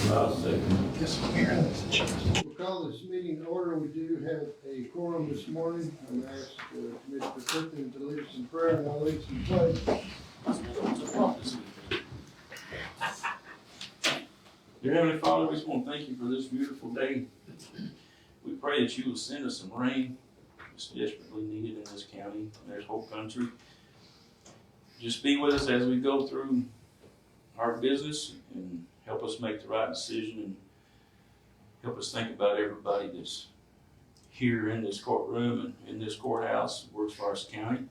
I'll second. We'll call this meeting to order. We do have a quorum this morning. I'm asked Commissioner Clifton to lead us in prayer, and I'll lead some pledge. Dear Heavenly Father, we just want to thank you for this beautiful day. We pray that you will send us some rain. It's desperately needed in this county. There's Hope Country. Just be with us as we go through our business and help us make the right decision and help us think about everybody that's here in this courtroom and in this courthouse, works for our county.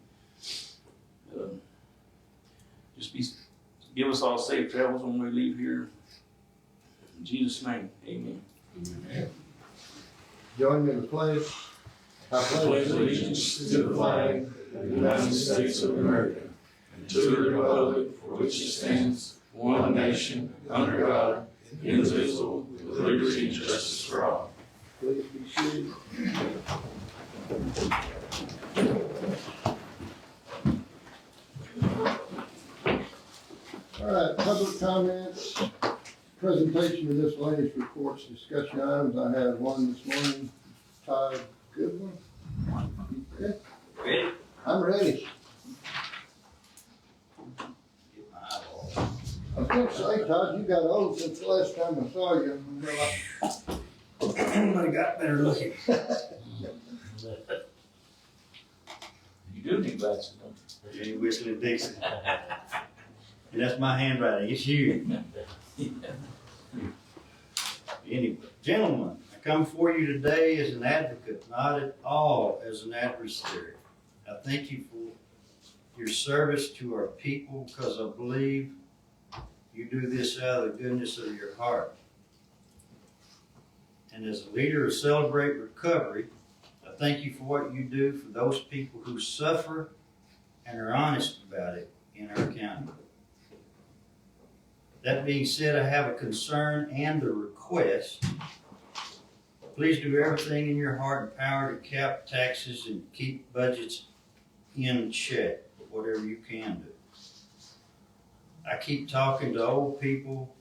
Give us all safe travels when we leave here. In Jesus' name, amen. Amen. Join me in the pledge. I pledge allegiance to the flag of the United States of America and to the republic for which it stands, one nation, under God, indivisible, with liberty and justice for all. Please be seated. All right, public comments, presentation of miscellaneous reports, discussion items. I had one this morning. Todd Goodwin. Okay. Ready? I'm ready. I was going to say, Todd, you got old since the last time I saw you. Everybody got better looking. You do need glasses, don't you? Jenny Whistler Dixon. And that's my handwriting, it's you. Anyway, gentlemen, I come before you today as an advocate, not at all as an adversary. I thank you for your service to our people because I believe you do this out of the goodness of your heart. And as a leader of Celebrate Recovery, I thank you for what you do for those people who suffer and are honest about it in our county. That being said, I have a concern and a request. Please do everything in your heart and power to cap taxes and keep budgets in check, whatever you can do. I keep talking to old people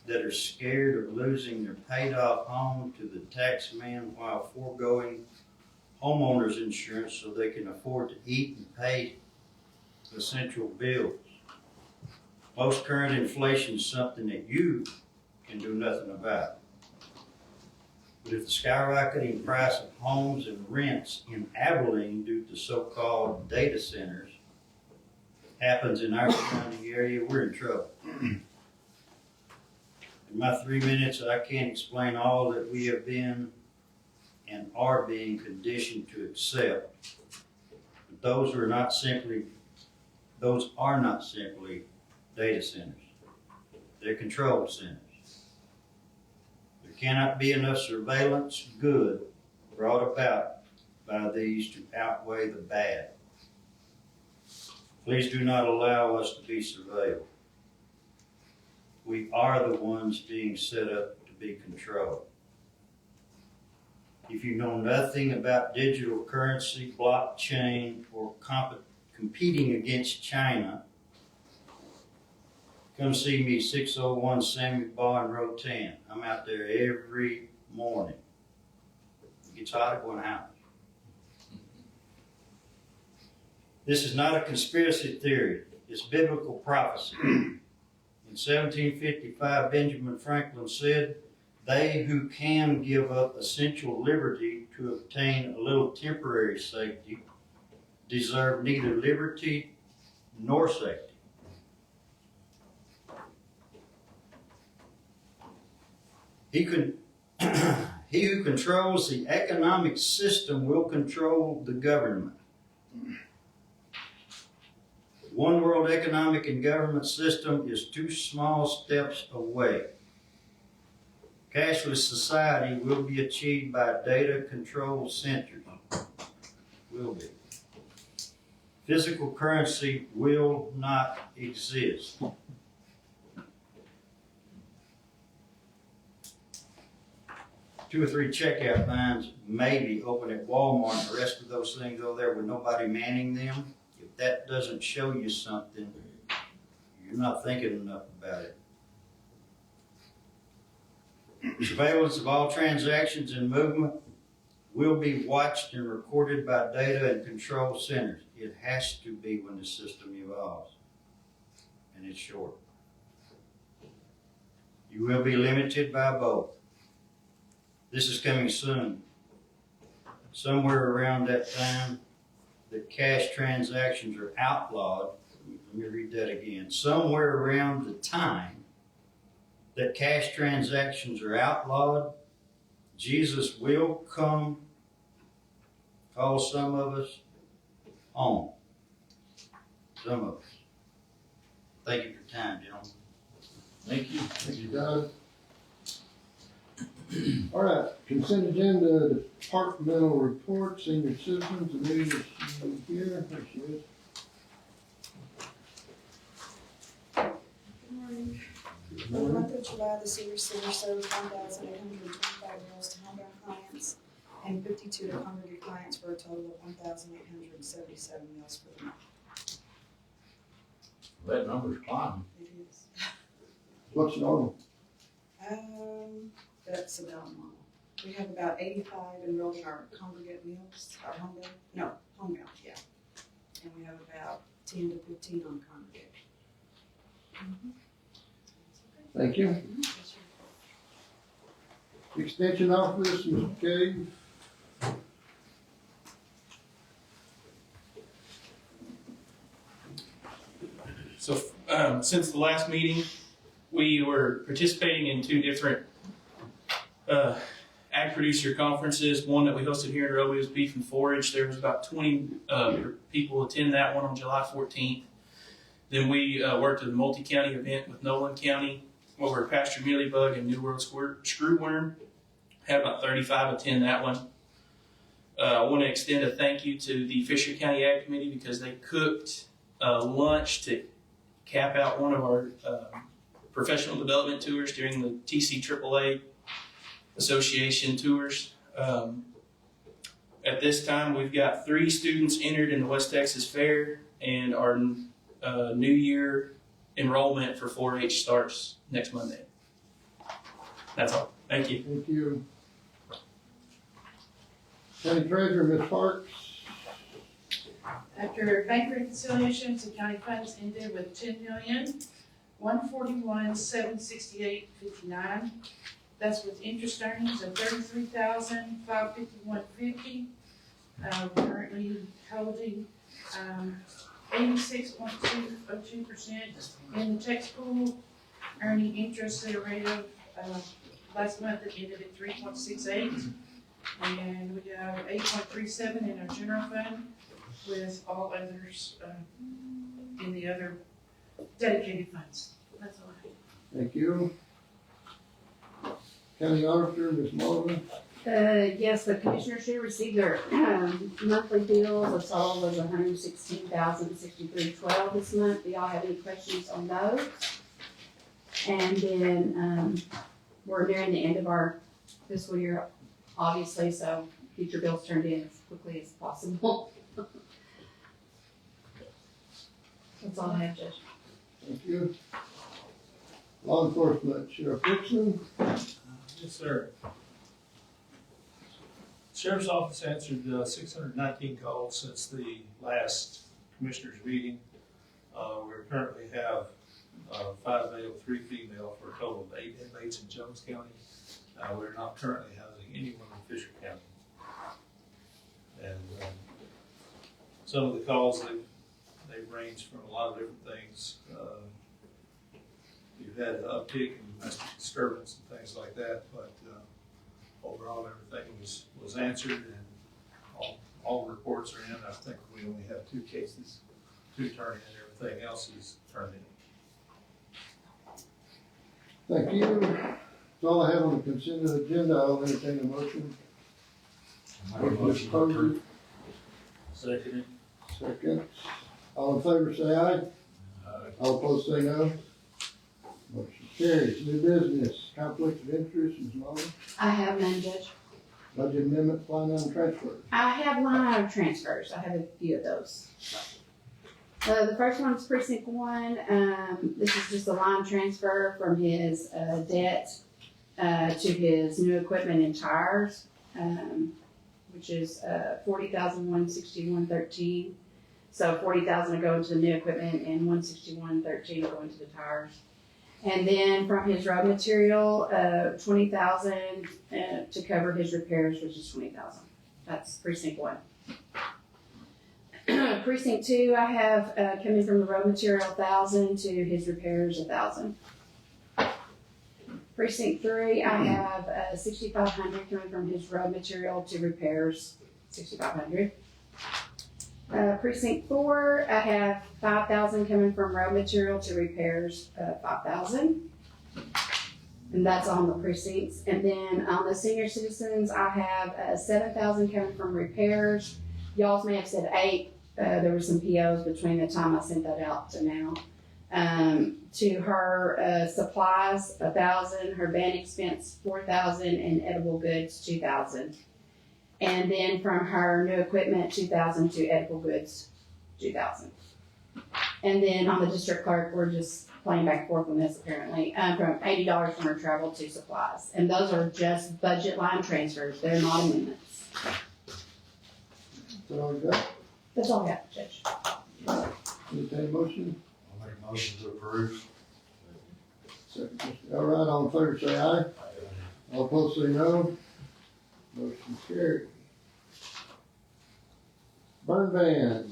that are scared of losing their paid-off home to the tax man while foregoing homeowners insurance so they can afford to eat and pay essential bills. Most current inflation is something that you can do nothing about. But if the skyrocketing price of homes and rents in Abilene due to so-called data centers happens in our county area, we're in trouble. In my 3 minutes, I can't explain all that we have been and are being conditioned to accept. But those are not simply data centers. They're control centers. There cannot be enough surveillance good brought about by these to outweigh the bad. Please do not allow us to be surveilled. We are the ones being set up to be controlled. If you know nothing about digital currency, blockchain, or competing against China, come see me, 601 Samuel Bond Road 10. I'm out there every morning. It gets hot at one house. This is not a conspiracy theory. It's biblical prophecy. In 1755, Benjamin Franklin said, "They who can give up essential liberty to obtain a little temporary safety deserve neither liberty nor safety." He who controls the economic system will control the government. One world economic and government system is 2 small steps away. Cashless society will be achieved by data control centers. Will be. Physical currency will not exist. 2 or 3 checkout lines maybe open at Walmart, the rest of those things over there with nobody manning them. If that doesn't show you something, you're not thinking enough about it. Surveillance of all transactions and movement will be watched and recorded by data and control centers. It has to be when the system evolves. And it's short. You will be limited by both. This is coming soon. Somewhere around that time, the cash transactions are outlawed. Let me read that again. Somewhere around the time that cash transactions are outlawed, Jesus will come, call some of us home. Some of us. Thank you for your time, gentlemen. Thank you. Thank you, Don. All right, consent agenda, departmental report, senior citizens, Anita, is she here? There she is. Good morning. For the month of July, the senior center served 1,825 meals to homebound clients and 52 to congregate clients for a total of 1,877 meals for the month. That number's climbing. It is. What's normal? That's about normal. We have about 85 enrolled in our congregate meals, our homebound, yeah. And we have about 10 to 15 on congregate. Thank you. Extension office, Mr. Cave. So, since the last meeting, we were participating in two different ag producer conferences. One that we hosted here in Robey was Beef and Forage. There was about 20 people attend that one on July 14th. Then we worked at a multi-county event with Nolan County over Pasture Mealybug and New World Screwworm. Had about 35 attend that one. I want to extend a thank you to the Fisher County Ag Committee because they cooked lunch to cap out one of our professional development tours during the TCAAA Association tours. At this time, we've got 3 students entered in the West Texas Fair, and our New Year enrollment for 4-H starts next Monday. That's all. Thank you. Thank you. County Treasurer, Ms. Parks. After bank reconciliations, the county funds ended with $10,141,768.59. That's with interest earnings of $33,551.50. We're currently holding 86.202% in the tax pool, earning interest at a rate of last month it ended at 3.68, and we have 8.37 in our general fund, with all others in the other dedicated funds. That's all I have. Thank you. County Auditor, Ms. Mullen. Yes, the commissioners should receive their monthly bill. The total was $116,063.12 this month. Do y'all have any questions on those? And then we're nearing the end of our fiscal year, obviously, so get your bills turned in as quickly as possible. That's all I have, Judge. Thank you. Law Enforcement, Sheriff Dixon. Yes, sir. Sheriff's Office answered 619 calls since the last commissioners meeting. We currently have 5 male, 3 female, for a total of 8 inmates in Jones County. We're not currently housing anyone in Fisher County. And some of the calls, they've ranged from a lot of different things. You've had an uptick in domestic disturbance and things like that, but overall everything was answered and all reports are in. I think we only have 2 cases to turn in. Everything else is turned in. Thank you. That's all I have on the consent agenda. I'll entertain a motion. Motion to approve. Second. Second. All in favor, say aye. All opposed, say no. Motion carries. New business, conflict of interest, Ms. Mullen. I have none, Judge. Budget amendment, line item transfer. I have line item transfers. I have a few of those. The first one is precinct 1. This is just a line transfer from his debt to his new equipment and tires, which is $40,161.13. So $40,000 will go into the new equipment and $161.13 will go into the tires. And then from his road material, $20,000 to cover his repairs, which is $20,000. That's precinct 1. Precinct 2, I have coming from the road material $1,000 to his repairs $1,000. Precinct 3, I have $6,500 coming from his road material to repairs $6,500. Precinct 4, I have $5,000 coming from road material to repairs $5,000. And that's on the precincts. And then on the senior citizens, I have $7,000 coming from repairs. Y'all may have said 8. There were some POs between the time I sent that out to now. To her supplies, $1,000. Her band expense, $4,000, and edible goods, $2,000. And then from her new equipment, $2,000 to edible goods, $2,000. And then on the district clerk, we're just playing back and forth on this apparently, from $80 from her travel to supplies. And those are just budget line transfers. They're not amendments. That's all you got? That's all I got, Judge. Entertain a motion? I'll make a motion to approve. Second, Mr. Elrod, all in favor say aye. All opposed say no. Motion carried. Burn ban.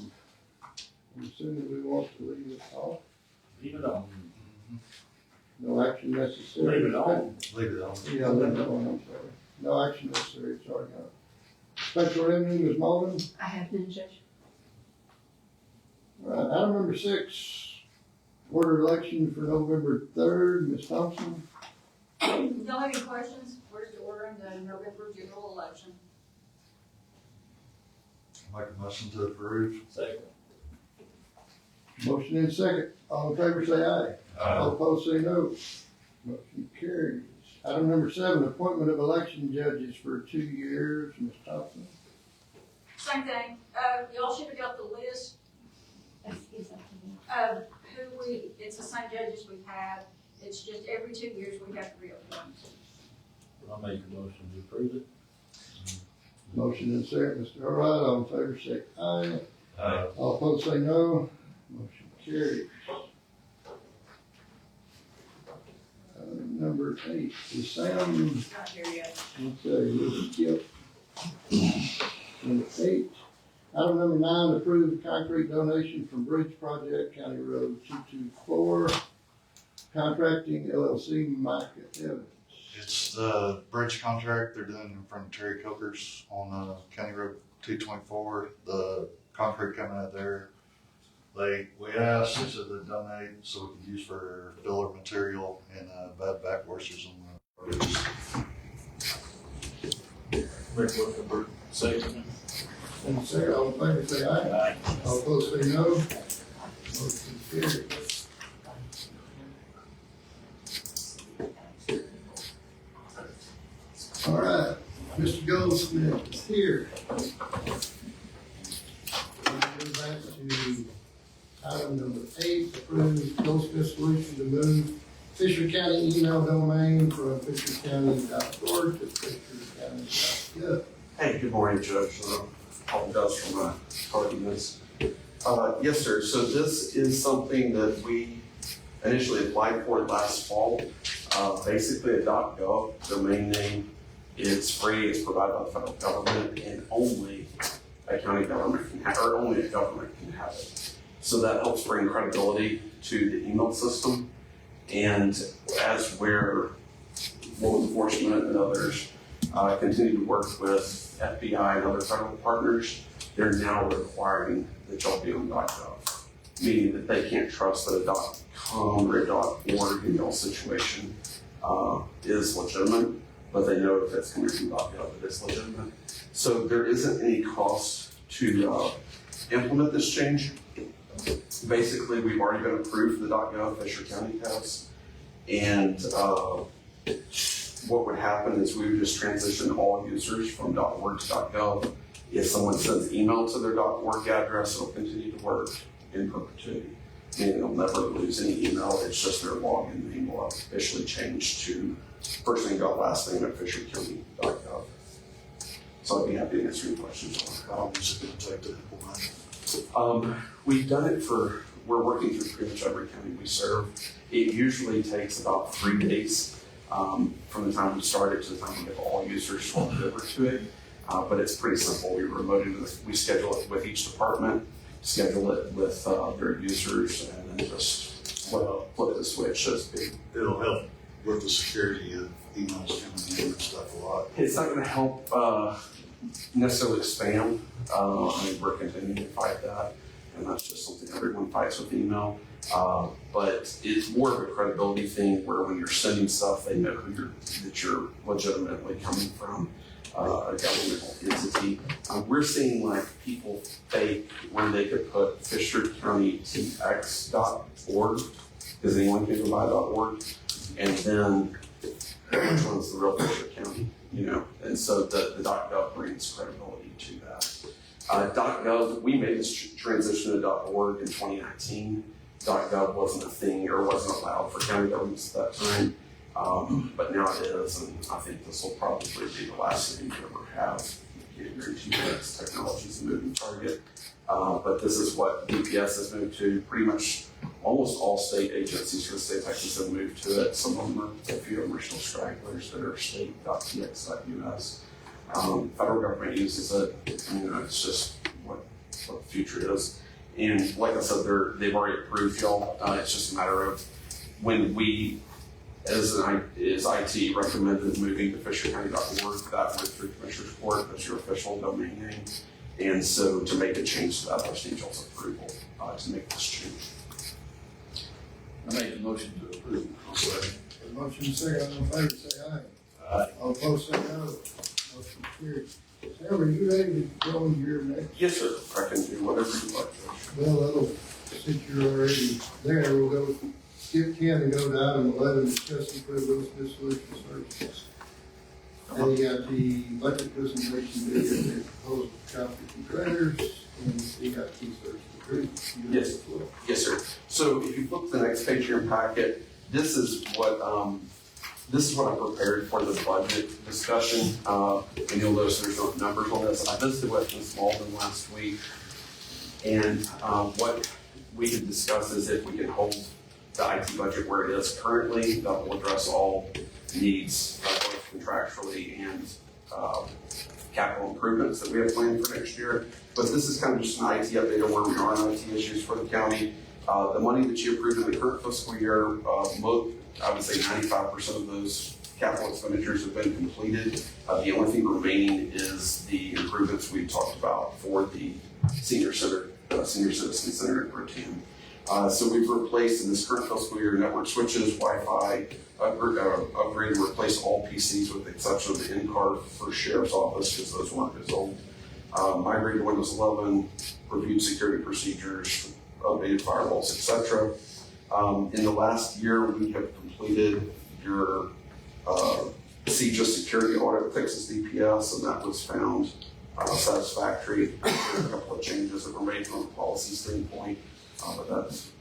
I'm assuming we want to leave it off. Leave it on. No action necessary. Leave it on. Leave it on. Yeah, leave it on, I'm sorry. No action necessary, it's already on. Special revenue, Ms. Malden. I have none, Judge. All right, item number 6, order election for November 3rd, Ms. Thompson. Y'all have any questions? We're just ordering the November general election. Make a motion to approve. Second. Motion in second. All in favor say aye. All opposed say no. Motion carries. Item number 7, appointment of election judges for 2 years, Ms. Thompson. Same thing, y'all should have got the list of who it's the same judges we've had. It's just every 2 years we have to reappoint. I'll make a motion to approve it. Motion in second, Mr. Elrod. All in favor say aye. Aye. All opposed say no. Motion carries. Number 8, is Sam, Not here yet. okay, we'll skip. Number 8. Item number 9, approve concrete donation from Bridge Project, County Road 224, Contracting LLC, Micah Evans. It's the bridge contract they're doing in front of Terry Coker's on County Road 224. The concrete coming out there. We asked, they said they'd donate so we could use for filler material and bad back washers on the roads. Make a motion to approve. Second. And second, all in favor say aye. Aye. All opposed say no. Motion carries. All right, Mr. Goldsmith is here. We'll go back to item number 8, approve Goldsmith Solution to move Fisher County email domain from fishercounty.org to fishercounty.gov. Hey, good morning, Judge. Apologize for my tardiness. Yes, sir. So this is something that we initially applied for last fall. Basically a .gov domain name. It's free. It's provided by the federal government, and only a county government can have, or only a government can have it. So that helps bring credibility to the email system. And as we're law enforcement and others continue to work with FBI and other federal partners, they're now requiring that y'all be on .gov, meaning that they can't trust that a .com or a .org email situation is legitimate, but they know if it's coming from .gov, it is legitimate. So there isn't any cost to implement this change. Basically, we've already been approved for the .gov, Fisher County has, and what would happen is we would just transition all users from .org to .gov. If someone sends email to their .org address, it'll continue to work in perpetuity, meaning they'll never lose any email. It's just their login name will officially change to first name, last name at fishercounty.gov. So I'd be happy to answer any questions on that. How long is it gonna take to implement? We've done it we're working through pretty much every county we serve. It usually takes about 3 days from the time we start it to the time we get all users swapped over to it. But it's pretty simple. We schedule it with each department, schedule it with their users, and then just flip the switch, so to speak. It'll help with the security of emails coming in and stuff a lot. It's not going to help necessarily spam. I mean, we're continuing to fight that, and that's just something everyone fights with email. But it's more of a credibility thing where when you're sending stuff, they know that you're legitimately coming from a governmental entity. We're seeing like people fake when they could put FisherCountyTX.org, because anyone can go by .org, and then which one's the real Fisher County, and so the .gov brings credibility to that. .gov, we made this transition to .org in 2019. .gov wasn't a thing or wasn't allowed for county governments at that time. But now it is, and I think this will probably be the last thing we ever have. GTX technology is a moving target, but this is what DPS has moved to. Pretty much almost all state agencies for the state of Texas have moved to it. Some of them a few of them are still stragglers that are state.tx.us. Federal government uses it. It's just what the future is. And like I said, they've already approved y'all. It's just a matter of when we, as IT recommended moving to fishercounty.org, that went through Commissioner's Court. That's your official domain name. And so to make a change to that, I just need y'all's approval to make this change. I make a motion to approve. I'll second. Motion second, all in favor, say aye. Aye. All opposed, say no. Motion carried. Sarah, are you ready to go here next? Yes, sir. I can do whatever you like. Well, since you're already there, we'll go, skip 10 and go to item 11, discuss and approve those Smith Solution Services. And you got the budget presentation video, the proposal copy from creditors, and you got key service agreement. Yes. Yes, sir. So if you flip to the next page of your packet, this is what I prepared for the budget discussion. And you'll notice there's no numbers on this. I visited with Ms. Malden last week, and what we could discuss is if we can hold the IT budget where it is currently, that will address all needs, both contractually and capital improvements that we have planned for next year. But this is kind of just an IT update on where we are on IT issues for the county. The money that you approved in the current fiscal year, I would say 95% of those capital expenditures have been completed. The only thing remaining is the improvements we talked about for the senior citizen center in Protein. So we've replaced in this current fiscal year network switches, Wi-Fi, upgrade and replace all PCs with the exception of the in-car for sheriff's office because those weren't as old. Migrated to Windows 11, reviewed security procedures, updated firewalls, etc. In the last year, we have completed your CJIS security audit with Texas DPS, and that was found satisfactory. There were a couple of changes that were made from a policy standpoint, but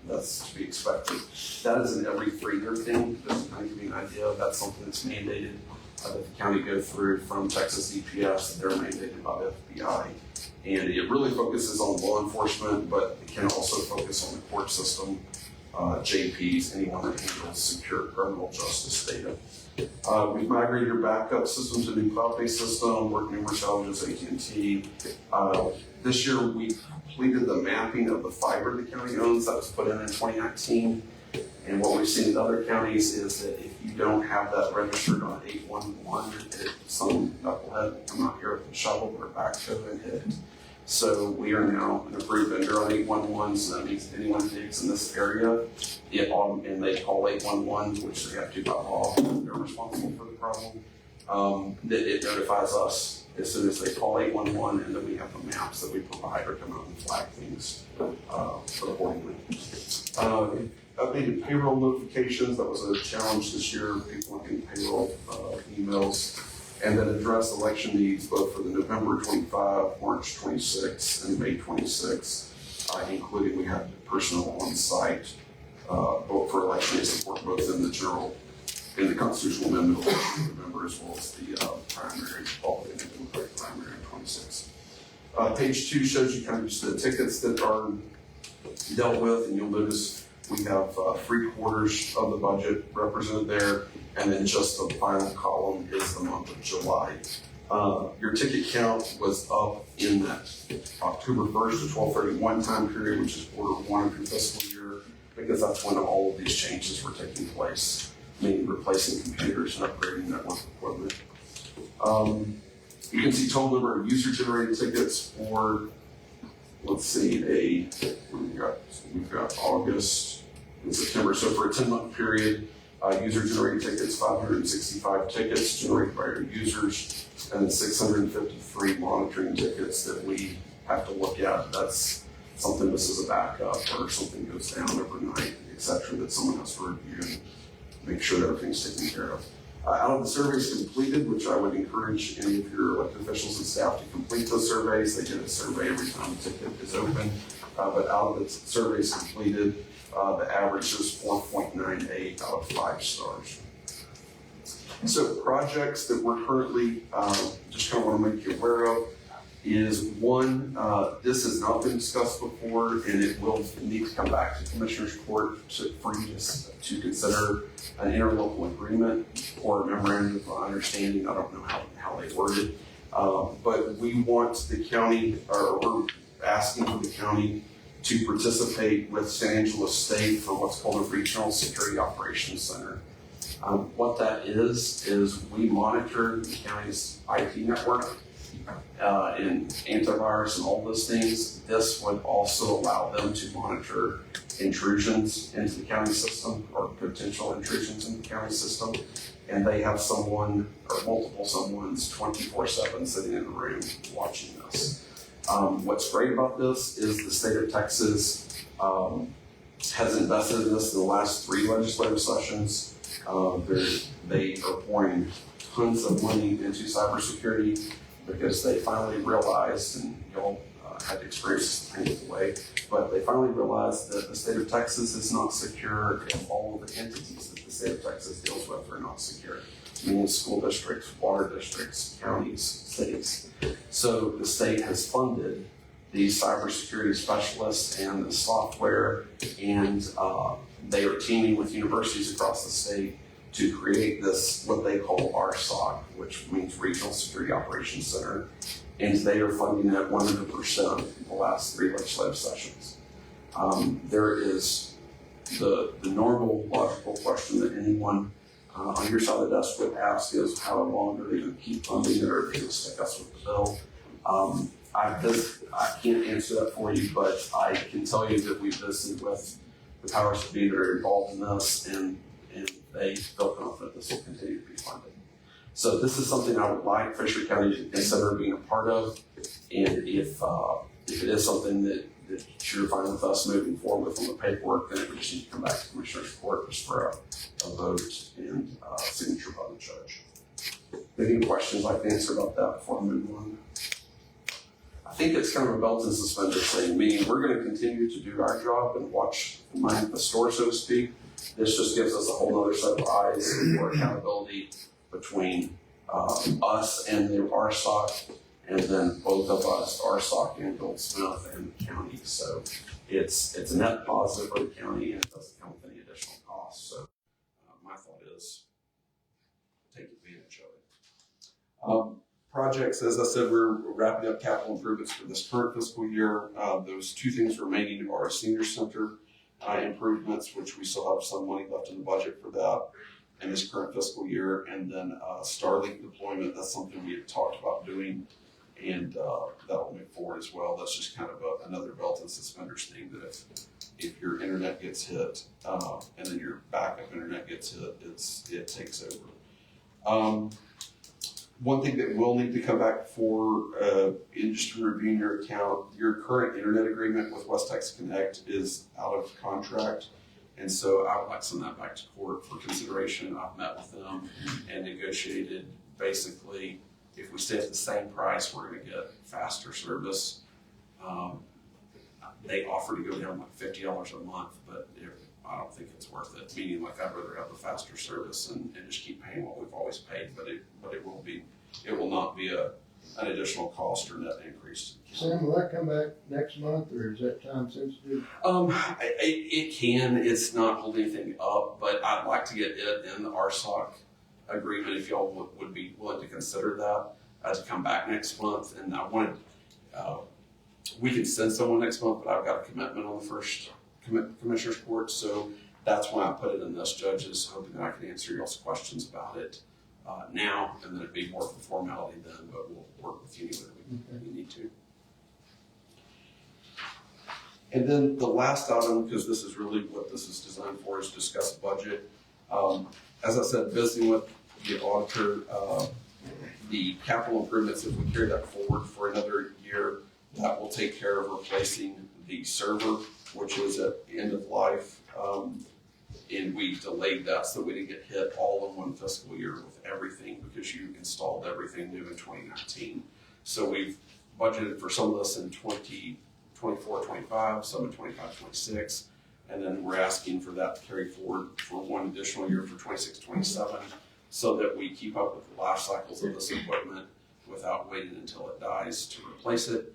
that's to be expected. That is an every 3-year thing. Just to kind of give you an idea, that's something that's mandated that the county go through from Texas DPS. They're mandated by the FBI. And it really focuses on law enforcement, but it can also focus on the court system, JPs, anyone that handles secure criminal justice data. We've migrated your backup system to a new cloud-based system, worked numerous challenges at AT&T. This year, we completed the mapping of the fiber the county owns. That was put in 2019. And what we've seen in other counties is that if you don't have that registered on 811, some knucklehead come out here with a shovel or a backhoe and hit it. So we are now an approved vendor on 811, so that means anyone who digs in this area, and they call 811, which they have to by law, they're responsible for the problem, that it notifies us as soon as they call 811, and then we have the maps that we provide or come out and flag things accordingly. Updated payroll notifications, that was a challenge this year, people getting payroll emails. And then address election needs both for the November 25, March 26, and May 26, including we had personnel on site, both for election and support both in the constitutional amendment of November as well as the primary, Republican and Democratic primary in 26. Page 2 shows you kind of just the tickets that are dealt with, and you'll notice we have 3/4 of the budget represented there, and then just the final column is the month of July. Your ticket count was up in that October 1st to 12/31 time period, which is Q1 of your fiscal year, because that's when all of these changes were taking place, meaning replacing computers and upgrading network equipment. You can see total number of user-generated tickets for, let's see, we've got August and September. So for a 10-month period, user-generated tickets, 565 tickets generated by our users, and 653 monitoring tickets that we have to look at. That's something this is a backup or something goes down overnight, et cetera, that someone has to review and make sure that everything's taken care of. Out of the surveys completed, which I would encourage any of your elected officials and staff to complete those surveys. They get a survey every time the ticket is open. But out of the surveys completed, the average is 4.98 out of 5 stars. So projects that we're currently just kind of want to make you aware of is one, this has not been discussed before, and it will need to come back to Commissioner's Court for you to consider an interlocal agreement or a memorandum of understanding. I don't know how they word it, but we want the county, or we're asking for the county to participate with San Angelo State for what's called a Regional Security Operations Center. What that is we monitor the county's IT network and antivirus and all those things. This would also allow them to monitor intrusions into the county system or potential intrusions into the county system. And they have someone or multiple someones 24/7 sitting in the room watching this. What's great about this is the state of Texas has invested in this in the last 3 legislative sessions. They are pouring tons of money into cybersecurity because they finally realized, and y'all had to experience this the painful way, but they finally realized that the state of Texas is not secure and all of the entities that the state of Texas deals with are not secure, meaning school districts, water districts, counties, cities. So the state has funded these cybersecurity specialists and the software, and they are teaming with universities across the state to create this, what they call RSOC, which means Regional Security Operations Center, and they are funding that 100% in the last 3 legislative sessions. There is the normal logical question that anyone on your side of the desk would ask is, how long are they going to keep funding it, or are they going to stick us with the bill? I can't answer that for you, but I can tell you that we've visited with the powers that be that are involved in this, and they feel confident this will continue to be funded. So this is something I would like Fisher County to consider being a part of, and if it is something that you're fine with us moving forward with on the paperwork, then it would just need to come back to Commissioner's Court just for a vote and signature by the judge. Any questions I'd like to answer about that before I move on? I think it's kind of a belt and suspenders thing, meaning we're going to continue to do our job and watch and mind the store, so to speak. This just gives us a whole other set of eyes and more accountability between us and the RSOC, and then both of us, RSOC and Bill Smith and the county. So it's a net positive for the county, and it doesn't come with any additional costs. So my thought is take advantage of it. Projects, as I said, we're wrapping up capital improvements for this current fiscal year. Those 2 things remaining are senior center improvements, which we still have some money left in the budget for that in this current fiscal year, and then Starlink deployment. That's something we had talked about doing, and that will move forward as well. That's just kind of another belt and suspenders thing, that if your internet gets hit and then your backup internet gets hit, it takes over. One thing that will need to come back for, in just reviewing your account, your current internet agreement with West Texas Connect is out of contract. And so I would like to send that back to court for consideration. I've met with them and negotiated, basically, if we stay at the same price, we're going to get faster service. They offer to go down like $50 a month, but I don't think it's worth it. Meaning, like, I'd rather have the faster service and just keep paying what we've always paid, but it will not be an additional cost or net increase. Sam, will that come back next month, or is that time sensitive? It can, it's not holding anything up, but I'd like to get it in the RSOC agreement, if y'all would be willing to consider that, to come back next month. And I wanted, we can send someone next month, but I've got a commitment on the first Commissioner's Court, so that's why I put it in this, judges, hoping that I can answer y'all's questions about it now, and then it'd be more of a formality then, but we'll work with you anyway we need to. And then the last item, because this is really what this is designed for, is discuss budget. As I said, visiting with the auditor, the capital improvements, if we carry that forward for another year, that will take care of replacing the server, which is at the end of life. And we delayed that so we didn't get hit all in one fiscal year with everything, because you installed everything new in 2019. So we've budgeted for some of this in 2024, 25, some in 25, 26. And then we're asking for that to carry forward for one additional year for 26, 27, so that we keep up with the life cycles of this equipment without waiting until it dies to replace it.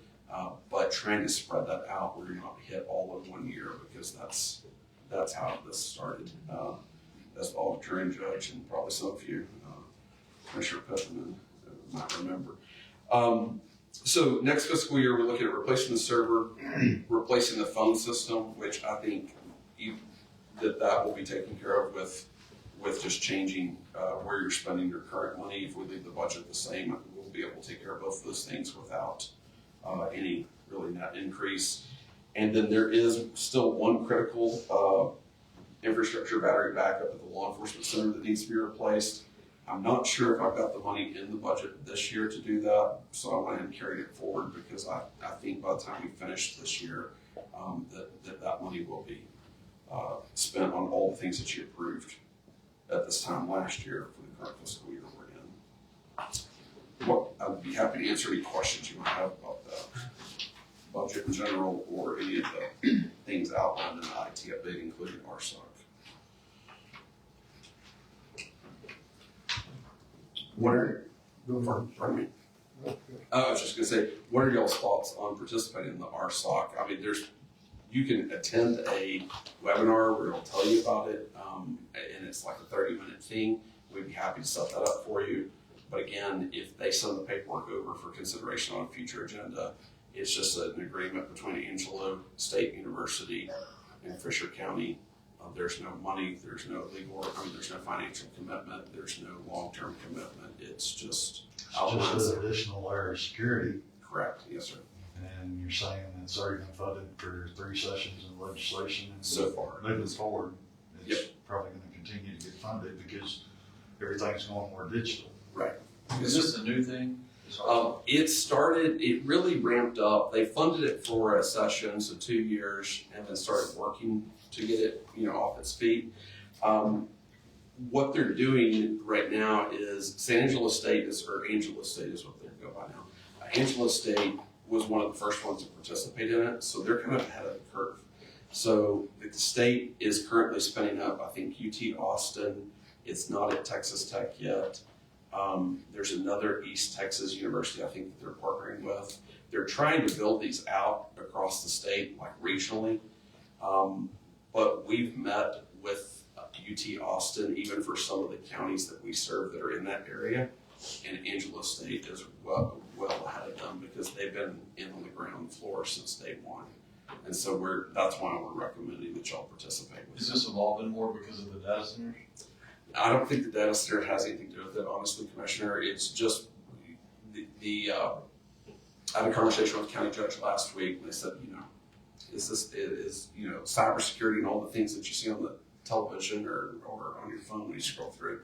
But trying to spread that out where you're not hit all in one year, because that's how this started. As the auditor and judge, and probably some of you, Commissioner Pittman, might remember. So next fiscal year, we're looking at replacing the server, replacing the phone system, which I think that will be taken care of with just changing where you're spending your current money. If we leave the budget the same, we'll be able to take care of both of those things without any really net increase. And then there is still one critical infrastructure battery backup at the law enforcement center that needs to be replaced. I'm not sure if I've got the money in the budget this year to do that, so I went ahead and carried it forward, because I think by the time we finish this year, that money will be spent on all the things that you approved at this time last year for the current fiscal year we're in. I'd be happy to answer any questions you might have about the budget in general, or any of the things outlined in the IT update, including RSOC. Pardon me. I was just gonna say, what are y'all's thoughts on participating in the RSOC? I mean, you can attend a webinar where it'll tell you about it, and it's like a 30-minute thing. We'd be happy to set that up for you. But again, if they send the paperwork over for consideration on a future agenda, it's just an agreement between Angelo State University and Fisher County. There's no money, there's no there's no financial commitment, there's no long-term commitment. It's just outlines. Just an additional layer of security. Correct, yes, sir. And you're saying it's already been funded for 3 sessions of legislation. And so far, moving forward, it's probably going to continue to get funded because everything's going more digital. Right. Is this a new thing? It really ramped up. They funded it for a session, so 2 years, and then started working to get it, off its feet. What they're doing right now is San Angelo State or Angelo State is what they go by now. Angelo State was one of the first ones to participate in it, so they're kind of ahead of the curve. So the state is currently spinning up, I think, UT Austin. It's not at Texas Tech yet. There's another East Texas university I think that they're partnering with. They're trying to build these out across the state, like regionally. But we've met with UT Austin, even for some of the counties that we serve that are in that area. And Angelo State is well ahead of them, because they've been in on the ground floor since day one. And so that's why we're recommending that y'all participate with. Is this evolving more because of the data centers? I don't think the data center has anything to do with it, honestly, Commissioner. It's just I had a conversation with the county judge last week, and they said, is cybersecurity and all the things that you see on the television or on your phone when you scroll through,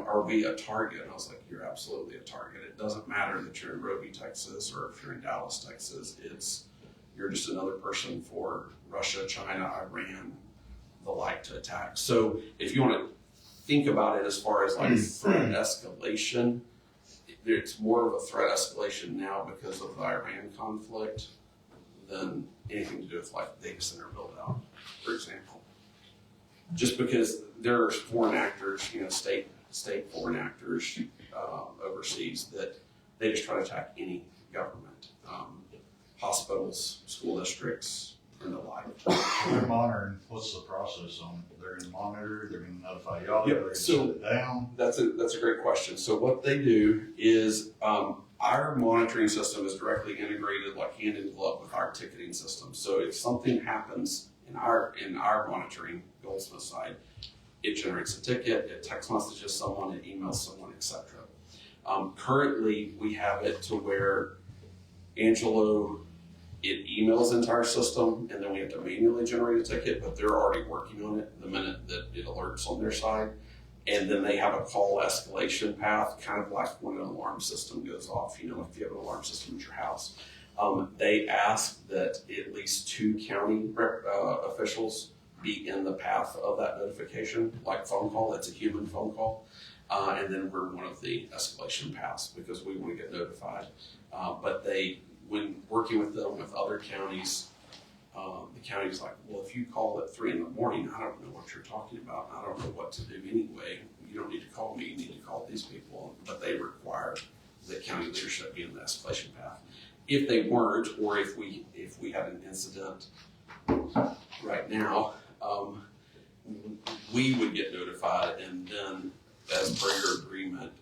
are we a target? And I was like, you're absolutely a target. It doesn't matter that you're in Roby, Texas, or if you're in Dallas, Texas. You're just another person for Russia, China, Iran, the like to attack. So if you want to think about it as far as like threat escalation, it's more of a threat escalation now because of the Iran conflict than anything to do with like data center build out, for example. just because there's foreign actors, state foreign actors overseas that they just try to attack any government, hospitals, school districts, and the like. They're monitoring, what's the process on it? They're gonna monitor, they're gonna notify y'all, Yep, they're gonna so- shut it down. That's a great question. So what they do is, our monitoring system is directly integrated like hand in glove with our ticketing system. So if something happens in our monitoring, Goldsmith side, it generates a ticket, it text messages someone, it emails someone, etc. Currently, we have it to where Angelo, it emails into our system, and then we have to manually generate a ticket, but they're already working on it the minute that it alerts on their side. And then they have a call escalation path, kind of like when an alarm system goes off, if you have an alarm system at your house. They ask that at least 2 county officials be in the path of that notification, like phone call, it's a human phone call. And then we're one of the escalation paths because we want to get notified. But when working with them with other counties, the county's like, well, if you call at 3 a.m, I don't know what you're talking about. I don't know what to do anyway. You don't need to call me, you need to call these people. But they require the county leadership be in the escalation path. If they weren't, or if we had an incident right now, we would get notified, and then as per your agreement,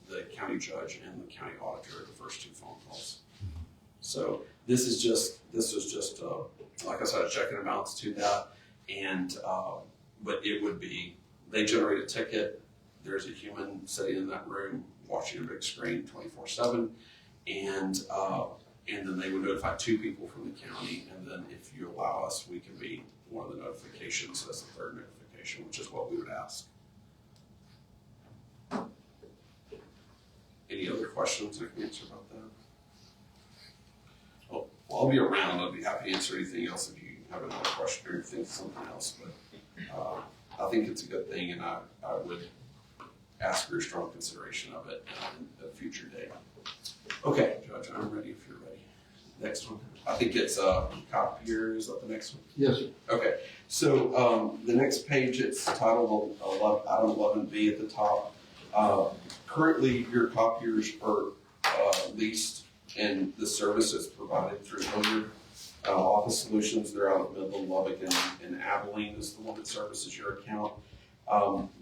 the county judge and the county auditor are the first 2 phone calls. So this was just like I said, a check and balance to that, and but it would be, they generate a ticket, there's a human sitting in that room watching a big screen 24/7, and then they would notify 2 people from the county, and then if you allow us, we can be one of the notifications as the 3rd notification, which is what we would ask. Any other questions I can answer about that? Well, I'll be around. I'll be happy to answer anything else if you have another question or think something else. But I think it's a good thing, and I would ask for your strong consideration of it at a future date. Okay, Judge, I'm ready if you're ready. Next one. I think it's copier. Is that the next one? Yes, sir. Okay, so the next page, it's titled item 11B at the top. Currently, your copiers are leased, and the service is provided through Hilliard Office Solutions. They're out of Midland, Lubbock, and Abilene is the one that services your account.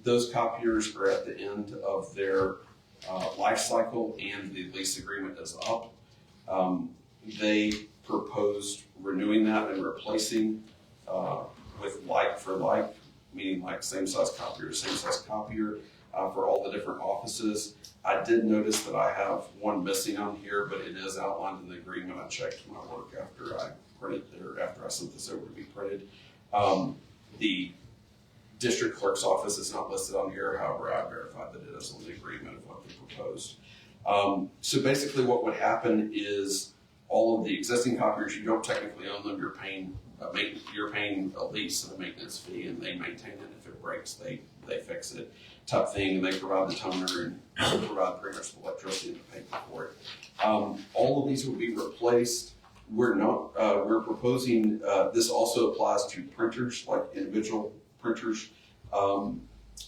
Those copiers are at the end of their life cycle, and the lease agreement is up. They proposed renewing that and replacing with like for like, meaning like same size copier, for all the different offices. I did notice that I have one missing on here, but it is outlined in the agreement. I checked my work after I sent this over to be printed. The district clerk's office is not listed on here. However, I verified that it is on the agreement of what they proposed. So basically what would happen is all of the existing copiers, you don't technically own them. You're paying a lease and a maintenance fee, and they maintain it. If it breaks, they fix it type thing, and they provide the toner and provide pretty much the electricity and the paper for it. All of these will be replaced. We're proposing, this also applies to printers, like individual printers.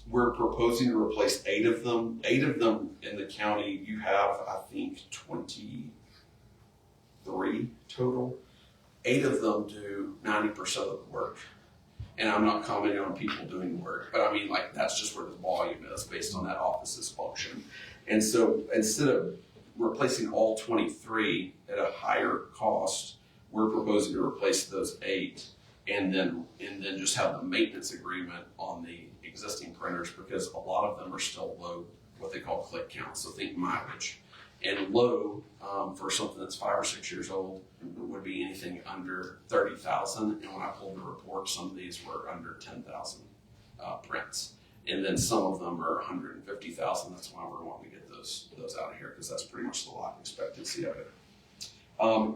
We're proposing to replace 8 of them. 8 of them in the county. You have, I think, 23 total. 8 of them do 90% of the work. And I'm not commenting on people doing work, but I mean, like, that's just where the volume is based on that office's function. And so instead of replacing all 23 at a higher cost, we're proposing to replace those 8 and then just have the maintenance agreement on the existing printers, because a lot of them are still low, what they call click count, so think mileage. And low, for something that's 5 or 6 years old, would be anything under 30,000. And when I pulled the report, some of these were under 10,000 prints. And then some of them are 150,000. That's why we're wanting to get those out of here, because that's pretty much the life expectancy of it.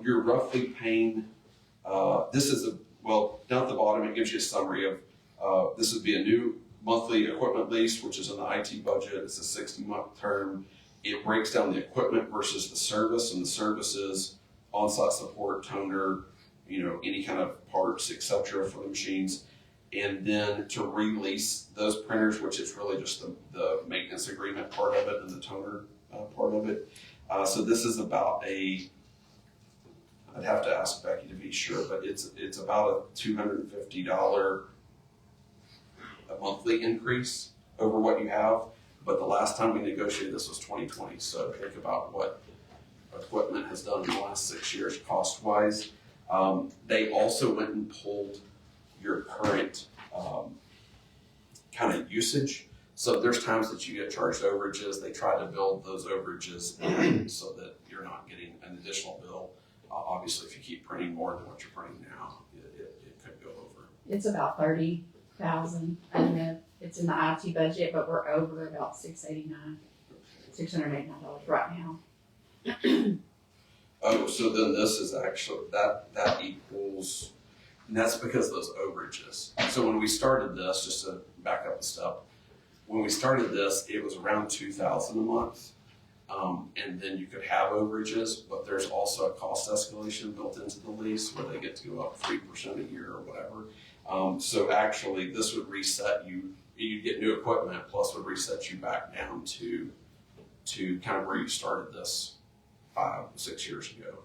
You're roughly paying, down at the bottom, it gives you a summary of, this would be a new monthly equipment lease, which is in the IT budget. It's a 60-month term. It breaks down the equipment versus the service, and the service is on-site support, toner, any kind of parts, etc. for the machines. and then to release those printers, which is really just the maintenance agreement part of it and the toner part of it. So this is about I'd have to ask Becky to be sure, but it's about a $250 a monthly increase over what you have. But the last time we negotiated this was 2020, so think about what equipment has done in the last 6 years cost-wise. They also went and pulled your current kind of usage. So there's times that you get charged overages. They try to build those overages in so that you're not getting an additional bill. Obviously, if you keep printing more than what you're printing now, it could go over. It's about 30,000, and it's in the IT budget, but we're over about $689 right now. Oh, so then this is actually, that equals, and that's because of those overages. So when we started this, just to back up a step, when we started this, it was around $2,000 a month. And then you could have overages, but there's also a cost escalation built into the lease where they get to go up 3% a year or whatever. So actually this would reset you, you get new equipment plus would reset you back down to kind of where you started this 5-6 years ago.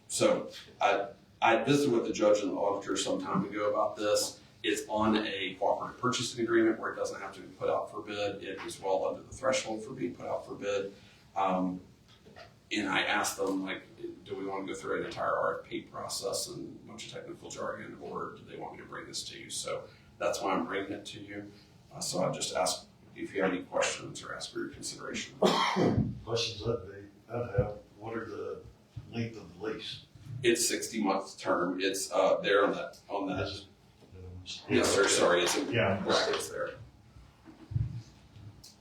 So I visited with the judge and the auditor some time ago about this. It's on a cooperative purchasing agreement where it doesn't have to be put out for bid. It is well under the threshold for being put out for bid. And I asked them, like, do we want to go through an entire RFP process and a bunch of technical jargon, or do they want me to bring this to you? So that's why I'm bringing it to you. So I just ask if you have any questions or ask for your consideration. Questions I'd have, what are the length of the lease? It's 60-month term. It's there on that. Yes, sir. Sorry, it's in brackets there.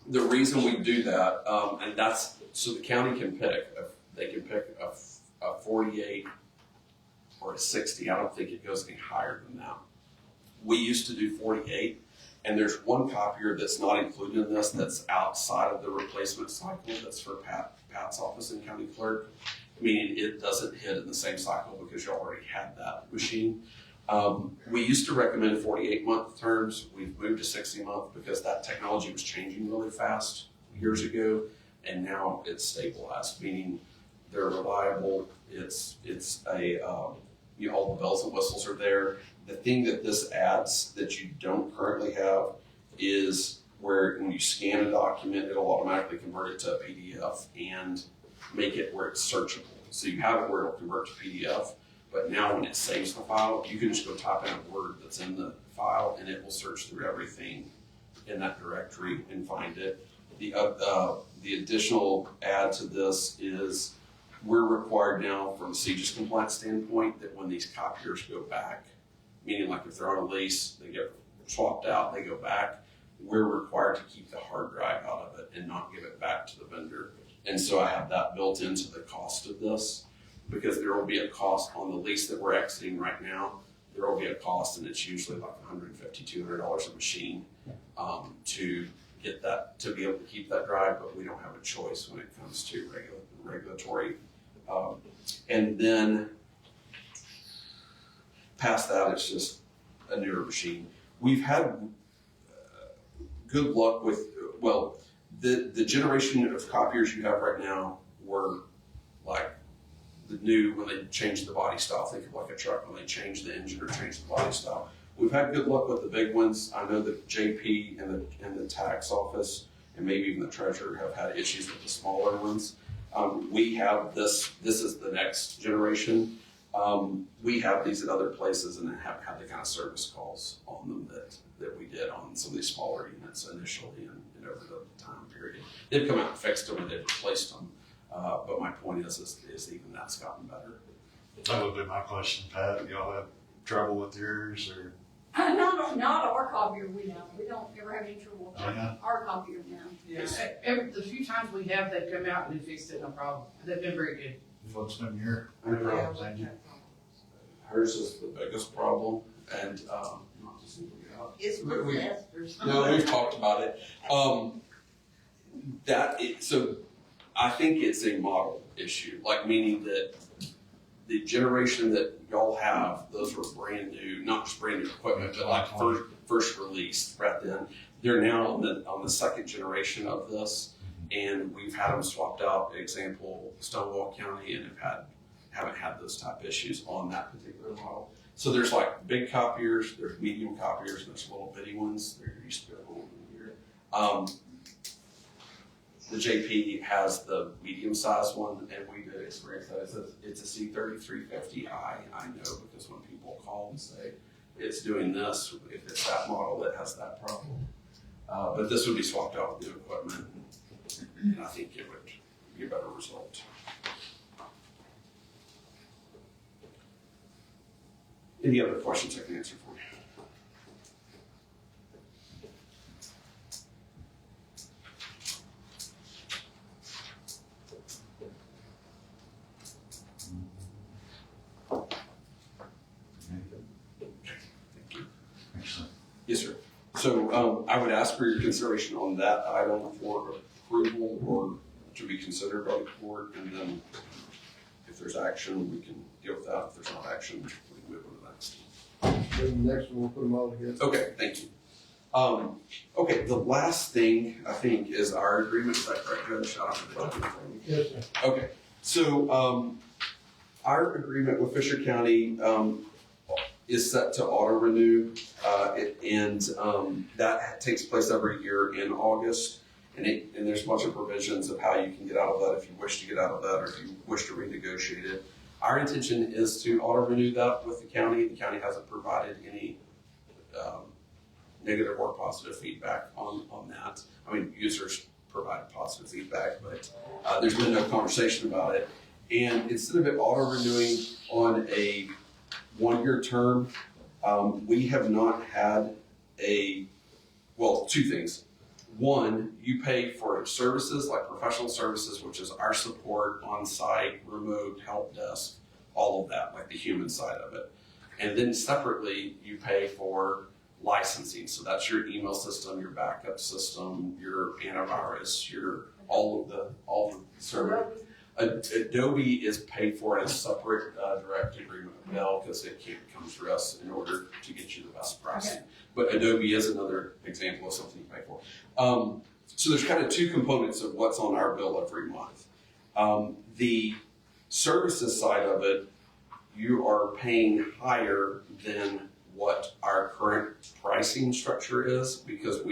The reason we do that, and that's so the county can pick. They can pick a 48 or a 60. I don't think it goes any higher than that. We used to do 48, and there's one copier that's not included in this that's outside of the replacement cycle. That's for Pat's office and county clerk, meaning it doesn't hit in the same cycle because you already had that machine. We used to recommend 48-month terms. We've moved to 60-month because that technology was changing really fast years ago, and now it's stabilized, meaning they're reliable. It's a all the bells and whistles are there. The thing that this adds that you don't currently have is where when you scan a document, it'll automatically convert it to a PDF and make it where it's searchable. So you have it where it'll convert to PDF. But now when it saves the file, you can just go type in a word that's in the file and it will search through everything in that directory and find it. The additional add to this is we're required now from a CJIS compliance standpoint that when these copiers go back, meaning like if they're on a lease, they get swapped out, they go back, we're required to keep the hard drive out of it and not give it back to the vendor. And so I have that built into the cost of this, because there will be a cost on the lease that we're exiting right now. There will be a cost, and it's usually like $150, $200 a machine to get that, to be able to keep that drive, but we don't have a choice when it comes to regulatory. And then past that, it's just a newer machine. We've had good luck with, well, the generation of copiers you have right now were like the new, when they changed the body style, think of like a truck, when they changed the engine or changed the body style. We've had good luck with the big ones. I know that JP and the tax office and maybe even the treasurer have had issues with the smaller ones. We have this is the next generation. We have these at other places and have had the kind of service calls on them that we did on some of these smaller units initially and over the time period. They've come out and fixed them and they've replaced them. But my point is even that's gotten better. That would be my question, Pat. Y'all have trouble with yours or? Not our copier, we don't ever have any trouble with our copier now. Yeah, the few times we have, they've come out and fixed it, no problem. They've been very good. What's been your Yeah. thank you. Hers is the biggest problem, and not to single you out. It's No, we've talked about it. So I think it's a model issue, like meaning that the generation that y'all have, those were brand new, not just brand new equipment, but like first released right then. They're now on the second generation of this, and we've had them swapped out. Example, Stonewall County, and haven't had those type issues on that particular model. So there's like big copiers, there's medium copiers, and there's little bitty ones. There used to be a little here. The JP has the medium-sized one, and we did experience that. It's a C3350i. I know because when people call and say it's doing this, if it's that model that has that problem. But this would be swapped out with new equipment, and I think it would be a better result. Any other questions I can answer for you? Yes, sir. So I would ask for your consideration on that item for approval or to be considered by the court, and then if there's action, we can deal with that. If there's not action, we can move on to the next. Then the next one, we'll put them all together. Okay, thank you. Okay, the last thing I think is our agreement. Is that correct, Judge? I don't have the document for me. Yes, sir. Okay, so our agreement with Fisher County is set to auto renew, and that takes place every year in August. And there's a bunch of provisions of how you can get out of that if you wish to get out of that or if you wish to renegotiate it. Our intention is to auto renew that with the county. The county hasn't provided any negative or positive feedback on that. I mean, users provide positive feedback, but there's been no conversation about it. And instead of it auto renewing on a one-year term, we have not had two things. One, you pay for services like professional services, which is our support, on-site, remote, help desk, all of that, like the human side of it. And then separately, you pay for licensing. So that's your email system, your backup system, your antivirus, all of the server. Adobe is paid for in a separate direct agreement with Dell because it can't come through us in order to get you the best pricing. Okay. But Adobe is another example of something you pay for. So there's kind of two components of what's on our bill every month. The services side of it, you are paying higher than what our current pricing structure is because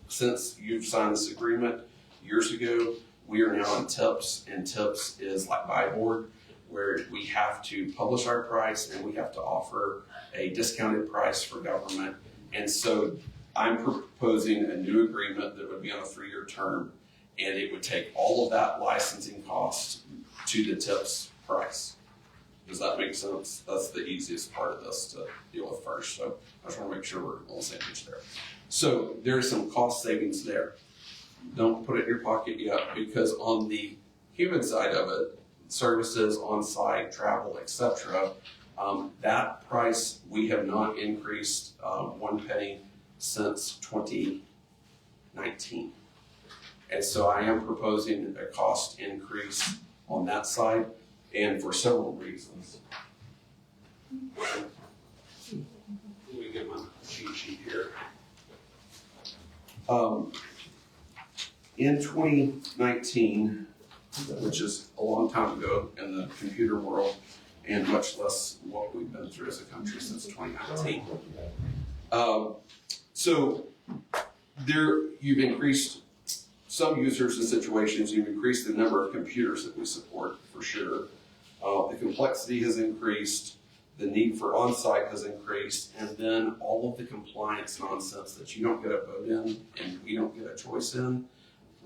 since you've signed this agreement years ago, we are now on TIPS, and TIPS is like Byboard, where we have to publish our price and we have to offer a discounted price for government. And so I'm proposing a new agreement that would be on a 3-year term, and it would take all of that licensing cost to the TIPS price. Does that make sense? That's the easiest part of this to deal with first. So I just want to make sure we're on the same page there. So there's some cost savings there. Don't put it in your pocket yet, because on the human side of it, services, on-site, travel, etc., that price we have not increased 1 penny since 2019. And so I am proposing a cost increase on that side, and for several reasons. Let me get my cheat sheet here. In 2019, which is a long time ago in the computer world, and much less what we've been through as a country since 2019. So you've increased some users and situations, you've increased the number of computers that we support for sure. The complexity has increased, the need for on-site has increased, and then all of the compliance nonsense that you don't get a vote in and we don't get a choice in,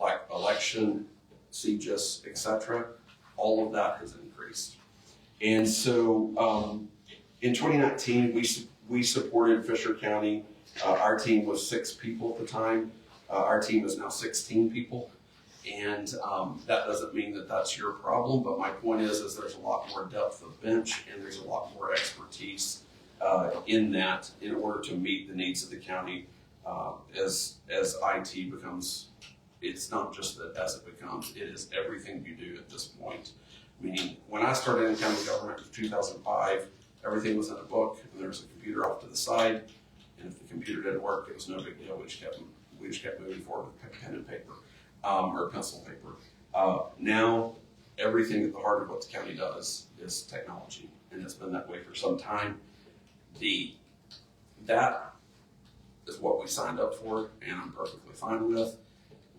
like election, CGIS, etc., all of that has increased. And so in 2019, we supported Fisher County. Our team was 6 people at the time. Our team is now 16 people. And that doesn't mean that that's your problem, but my point is there's a lot more depth of bench and there's a lot more expertise in that in order to meet the needs of the county as IT becomes, it's not just that as it becomes, it is everything you do at this point. Meaning, when I started in county government in 2005, everything was in a book, and there was a computer off to the side, and if the computer didn't work, it was no big deal. We just kept moving forward with pen and paper, or pencil and paper. Now, everything at the heart of what the county does is technology, and it's been that way for some time. That is what we signed up for, and I'm perfectly fine with.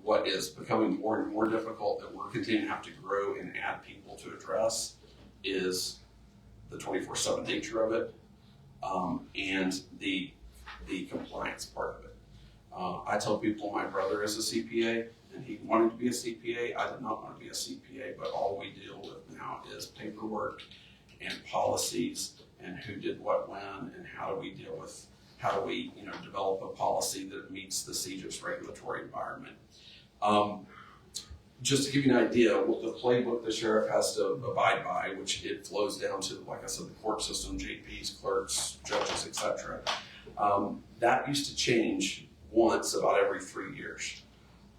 What is becoming more and more difficult that we're continuing to have to grow and add people to address is the 24/7 nature of it, and the compliance part of it. I tell people my brother is a CPA, and he wanted to be a CPA. I did not want to be a CPA, but all we deal with now is paperwork and policies and who did what when, and how do we develop a policy that meets the CJIS regulatory environment. Just to give you an idea, what the playbook the sheriff has to abide by, which it flows down to, like I said, the court system, JPs, clerks, judges, etc. That used to change once about every 3 years.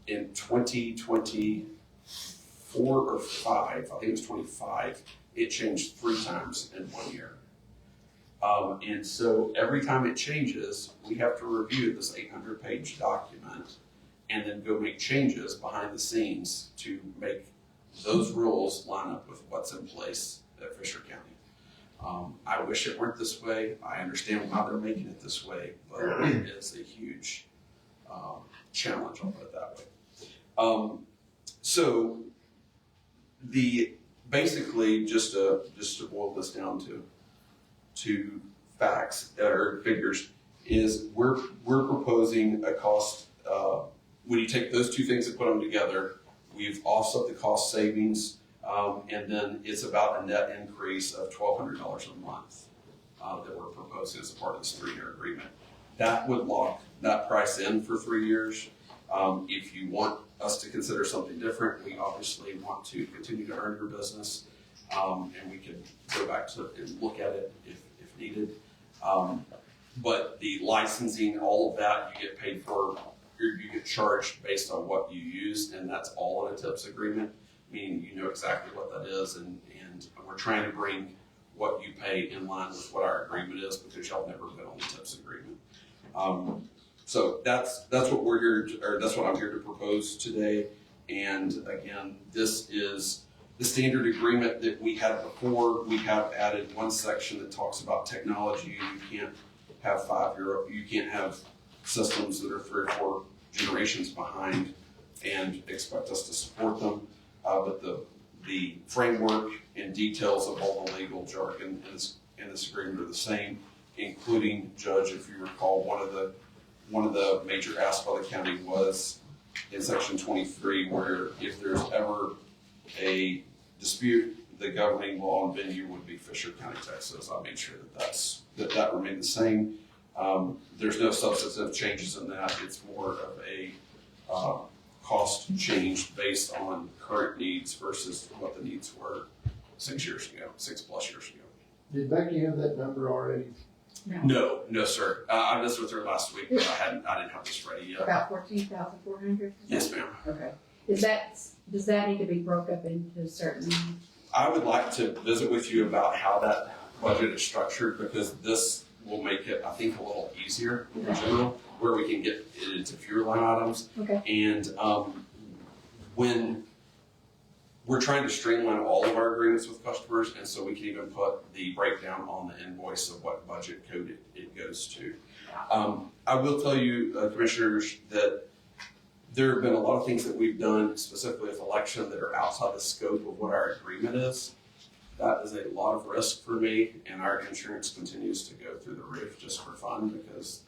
In 2024 or 5, I think it was 25, it changed 3 times in 1 year. And so every time it changes, we have to review this 800-page document and then go make changes behind the scenes to make those rules line up with what's in place at Fisher County. I wish it weren't this way. I understand why they're making it this way, but it is a huge challenge, I'll put it that way. So basically, just to boil this down to facts or figures, is we're proposing a cost. When you take those two things and put them together, we've offset the cost savings, and then it's about a net increase of $1,200 a month that we're proposing as a part of this 3-year agreement. That would lock that price in for 3 years. If you want us to consider something different, we obviously want to continue to earn your business, and we can go back to and look at it if needed. But the licensing, all of that, you get paid for. You get charged based on what you use, and that's all in a TIPS agreement, meaning you know exactly what that is, and we're trying to bring what you pay in line with what our agreement is, because y'all never been on the TIPS agreement. So that's what we're here to, or that's what I'm here to propose today. And again, this is the standard agreement that we had before. We have added one section that talks about technology. You can't have you can't have systems that are 3 or 4 generations behind and expect us to support them. But the framework and details of all the legal jargon in this agreement are the same, including, Judge, if you recall, one of the major asks by the county was in section 23, where if there's ever a dispute, the governing law and venue would be Fisher County, Texas. I made sure that remained the same. There's no substantive changes in that. It's more of a cost change based on current needs versus what the needs were 6+ years ago. Did Becky have that number already? No, sir. I visited with her last week, but I didn't have this ready yet. About 14,400? Yes, ma'am. Okay. Does that need to be broke up into certain? I would like to visit with you about how that budget is structured, because this will make it, I think, a little easier in general, where we can get it into fewer line items. Okay. And when we're trying to streamline all of our agreements with customers, and so we can even put the breakdown on the invoice of what budget code it goes to. I will tell you, commissioners, that there have been a lot of things that we've done specifically with election that are outside the scope of what our agreement is. That is a lot of risk for me, and our insurance continues to go through the roof just for fun, because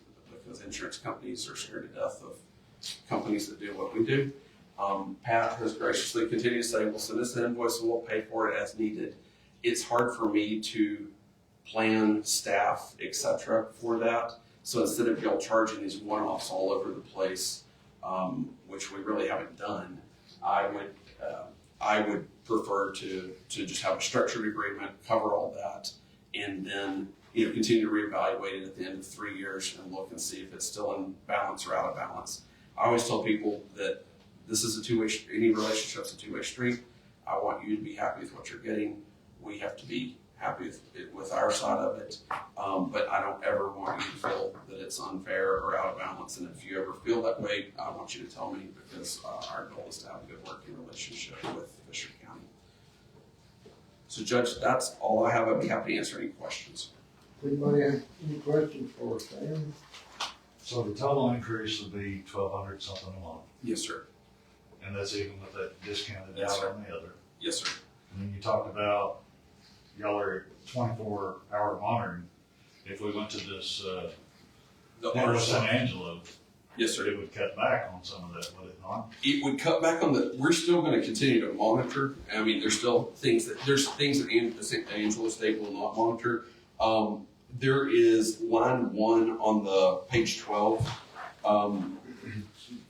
insurance companies are scared to death of companies that do what we do. Pat has graciously continued to say, we'll send us an invoice and we'll pay for it as needed. It's hard for me to plan, staff, etc. for that. So instead of y'all charging these one-offs all over the place, which we really haven't done, I would prefer to just have a structured agreement, cover all that, and then continue to reevaluate it at the end of 3 years and look and see if it's still in balance or out of balance. I always tell people that this is a two-way, any relationship's a two-way street. I want you to be happy with what you're getting. We have to be happy with our side of it. But I don't ever want you to feel that it's unfair or out of balance. And if you ever feel that way, I want you to tell me, because our goal is to have a good working relationship with Fisher County. So Judge, that's all I have. I'd be happy to answer any questions. Anybody have any questions for Stan? So the total increase would be 1,200 something a month, Yes, sir. and that's even with that discounted Yes, out sir. on the other. Yes, sir. And then you talked about y'all are 24-hour monitoring. If we went to this, The Denver RSOC. San Angelo, Yes, sir. it would cut back on some of that, would it not? It would cut back on the, we're still gonna continue to monitor. I mean, there's things that the St. Angelo State will not monitor. There is line 1 on the page 12.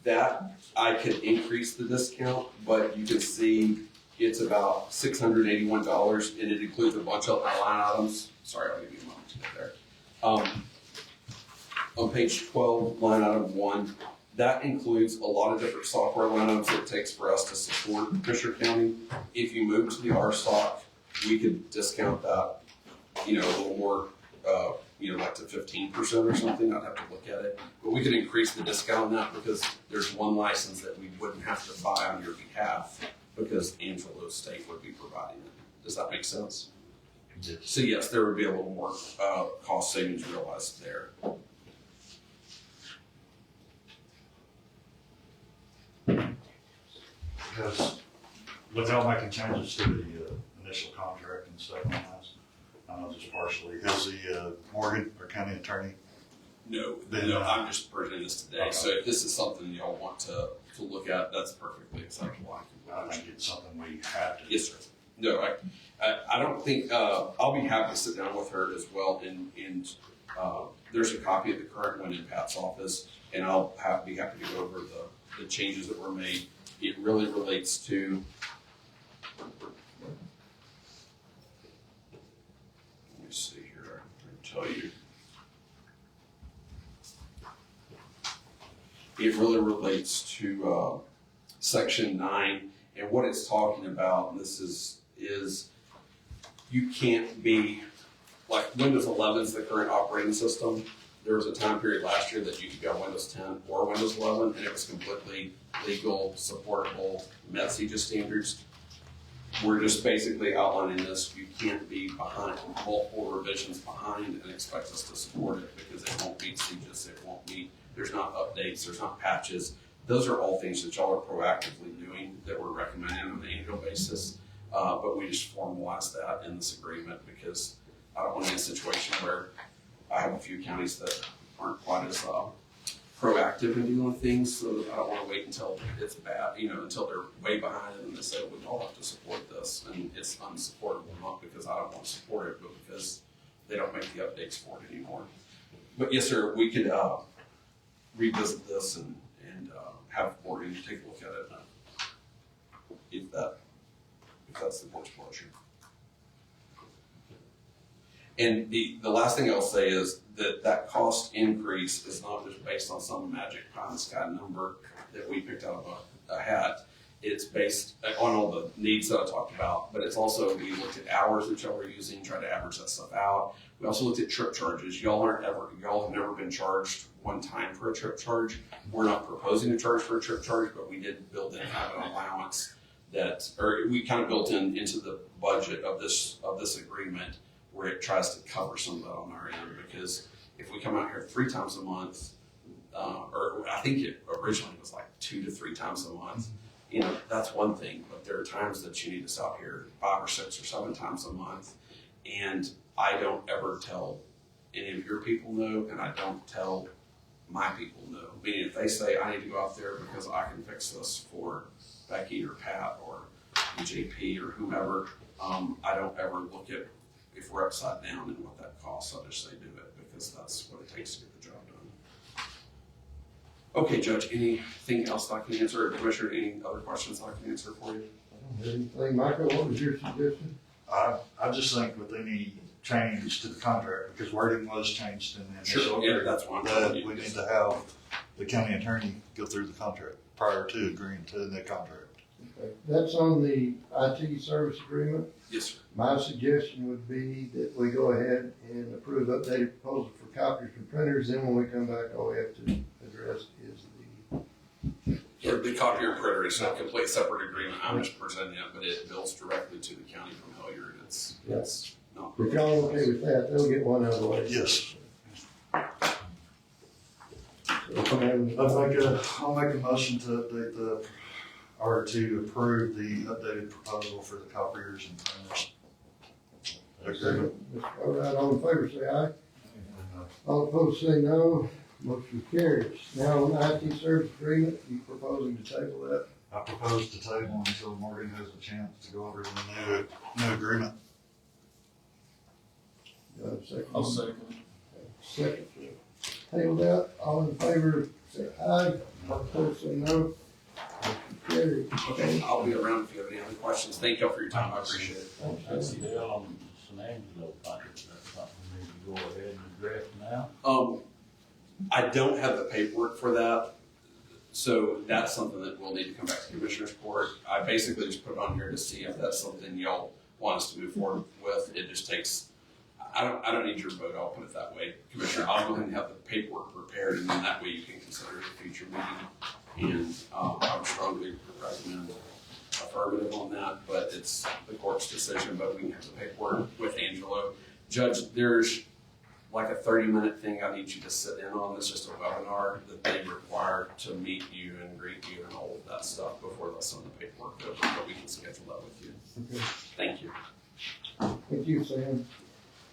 That I can increase the discount, but you can see it's about $681, and it includes a bunch of line items. Sorry, I'll give you a moment to get there. On page 12, line item 1, that includes a lot of different software line items that it takes for us to support Fisher County. If you move to the RSOC, we could discount that, a little more, like to 15% or something. I'd have to look at it. But we could increase the discount on that because there's one license that we wouldn't have to buy on your behalf because Angelo State would be providing it. Does that make sense? Yes. So yes, there would be a little more cost savings realized there. Because without making changes to the initial contract and stuff on this, I know just partially, has the Morgan or county attorney? No, Then, no, I'm just presenting this today. Okay. So if this is something y'all want to look at, that's perfectly acceptable. I think it's something we have to. Yes, sir. No, I don't think, I'll be happy to sit down with her as well, and there's a copy of the current one in Pat's office, and I'll be happy to go over the changes that were made. It really relates to, let me see here, I can tell you. It really relates to section 9, and what it's talking about, and this is you can't be, like Windows 11 is the current operating system. There was a time period last year that you could go Windows 10 or Windows 11, and it was completely legal, supportable, met CJIS standards. We're just basically outlining this. You can't be behind, multiple revisions behind and expect us to support it because it won't meet CJIS, it won't meet, there's not updates, there's not patches. Those are all things that y'all are proactively doing that we're recommending on an annual basis. But we just formalize that in this agreement because I don't want to be in a situation where I have a few counties that aren't quite as proactive in dealing with things, so I don't want to wait until it's bad, until they're way behind and they say, we all have to support this, and it's unsupportable, not because I don't want to support it, but because they don't make the updates for it anymore. But yes, sir, we could revisit this and have Morgan take a look at it if that's the board's pleasure. And the last thing I'll say is that cost increase is not just based on some magic pie in the sky number that we picked out of a hat. It's based on all the needs that I talked about, but it's also, we looked at hours that y'all are using, try to average that stuff out. We also looked at trip charges. Y'all have never been charged one time for a trip charge. We're not proposing to charge for a trip charge, but we did build in kind of an allowance we kind of built into the budget of this agreement where it tries to cover some of that on our end, because if we come out here 3 times a month, or I think it originally was like 2 to 3 times a month, that's one thing, but there are times that you need us out here 5 or 6 or 7 times a month, and I don't ever tell any of your people no, and I don't tell my people no. Meaning if they say I need to go out there because I can fix this for Becky or Pat or JP or whomever, I don't ever look at if we're upside down and what that costs. I just say do it because that's what it takes to get the job done. Okay, Judge, anything else I can answer? Or Commissioner, any other questions I can answer for you? Anything, Michael, what was your suggestion? I just think with any change to the contract, because wording was changed in the initial Sure, agreement, that's one. that we need to have the county attorney go through the contract prior to agreeing to the contract. Okay. That's on the IT service agreement. Yes, sir. My suggestion would be that we go ahead and approve updated proposal for copiers and printers, then when we come back, all we have to address is Yeah, the copier and printer is a complete separate agreement. I'm just presenting it, but it bills directly to the county from Hilliard. It's not. if y'all okay with that, they'll get one out of the way. Yes. So, I'll make a motion to update or to approve the updated proposal for the copiers and printers. Mr. Alright, all in favor, say aye. All opposed, say no. Motion carries. Now, on IT service agreement, you proposing to table that? I propose to table until Morgan has a chance to go over the new agreement. Do I have a second? I'll second. Second. Table that, all in favor, say aye. All opposed, say no. Motion carries. Okay, I'll be around if you have any other questions. Thank y'all for your time. I appreciate it. Thanks. on San Angelo project, that's something we need to go ahead and address now. I don't have the paperwork for that, so that's something that we'll need to come back to Commissioner's Court. I basically just put it on here to see if that's something y'all want us to move forward with. It just takes, I don't need your vote, I'll put it that way. Commissioner, I'll go ahead and have the paperwork prepared, and then that way you can consider it a future meeting. And I would strongly recommend affirmative on that, but it's the court's decision, but we can have the paperwork with Angelo. Judge, there's like a 30-minute thing I need you to sit in on. It's just a webinar that they require to meet you and greet you and all of that stuff before they'll send the paperwork over, but we can schedule that with you. Okay. Thank you. Thank you, Sam.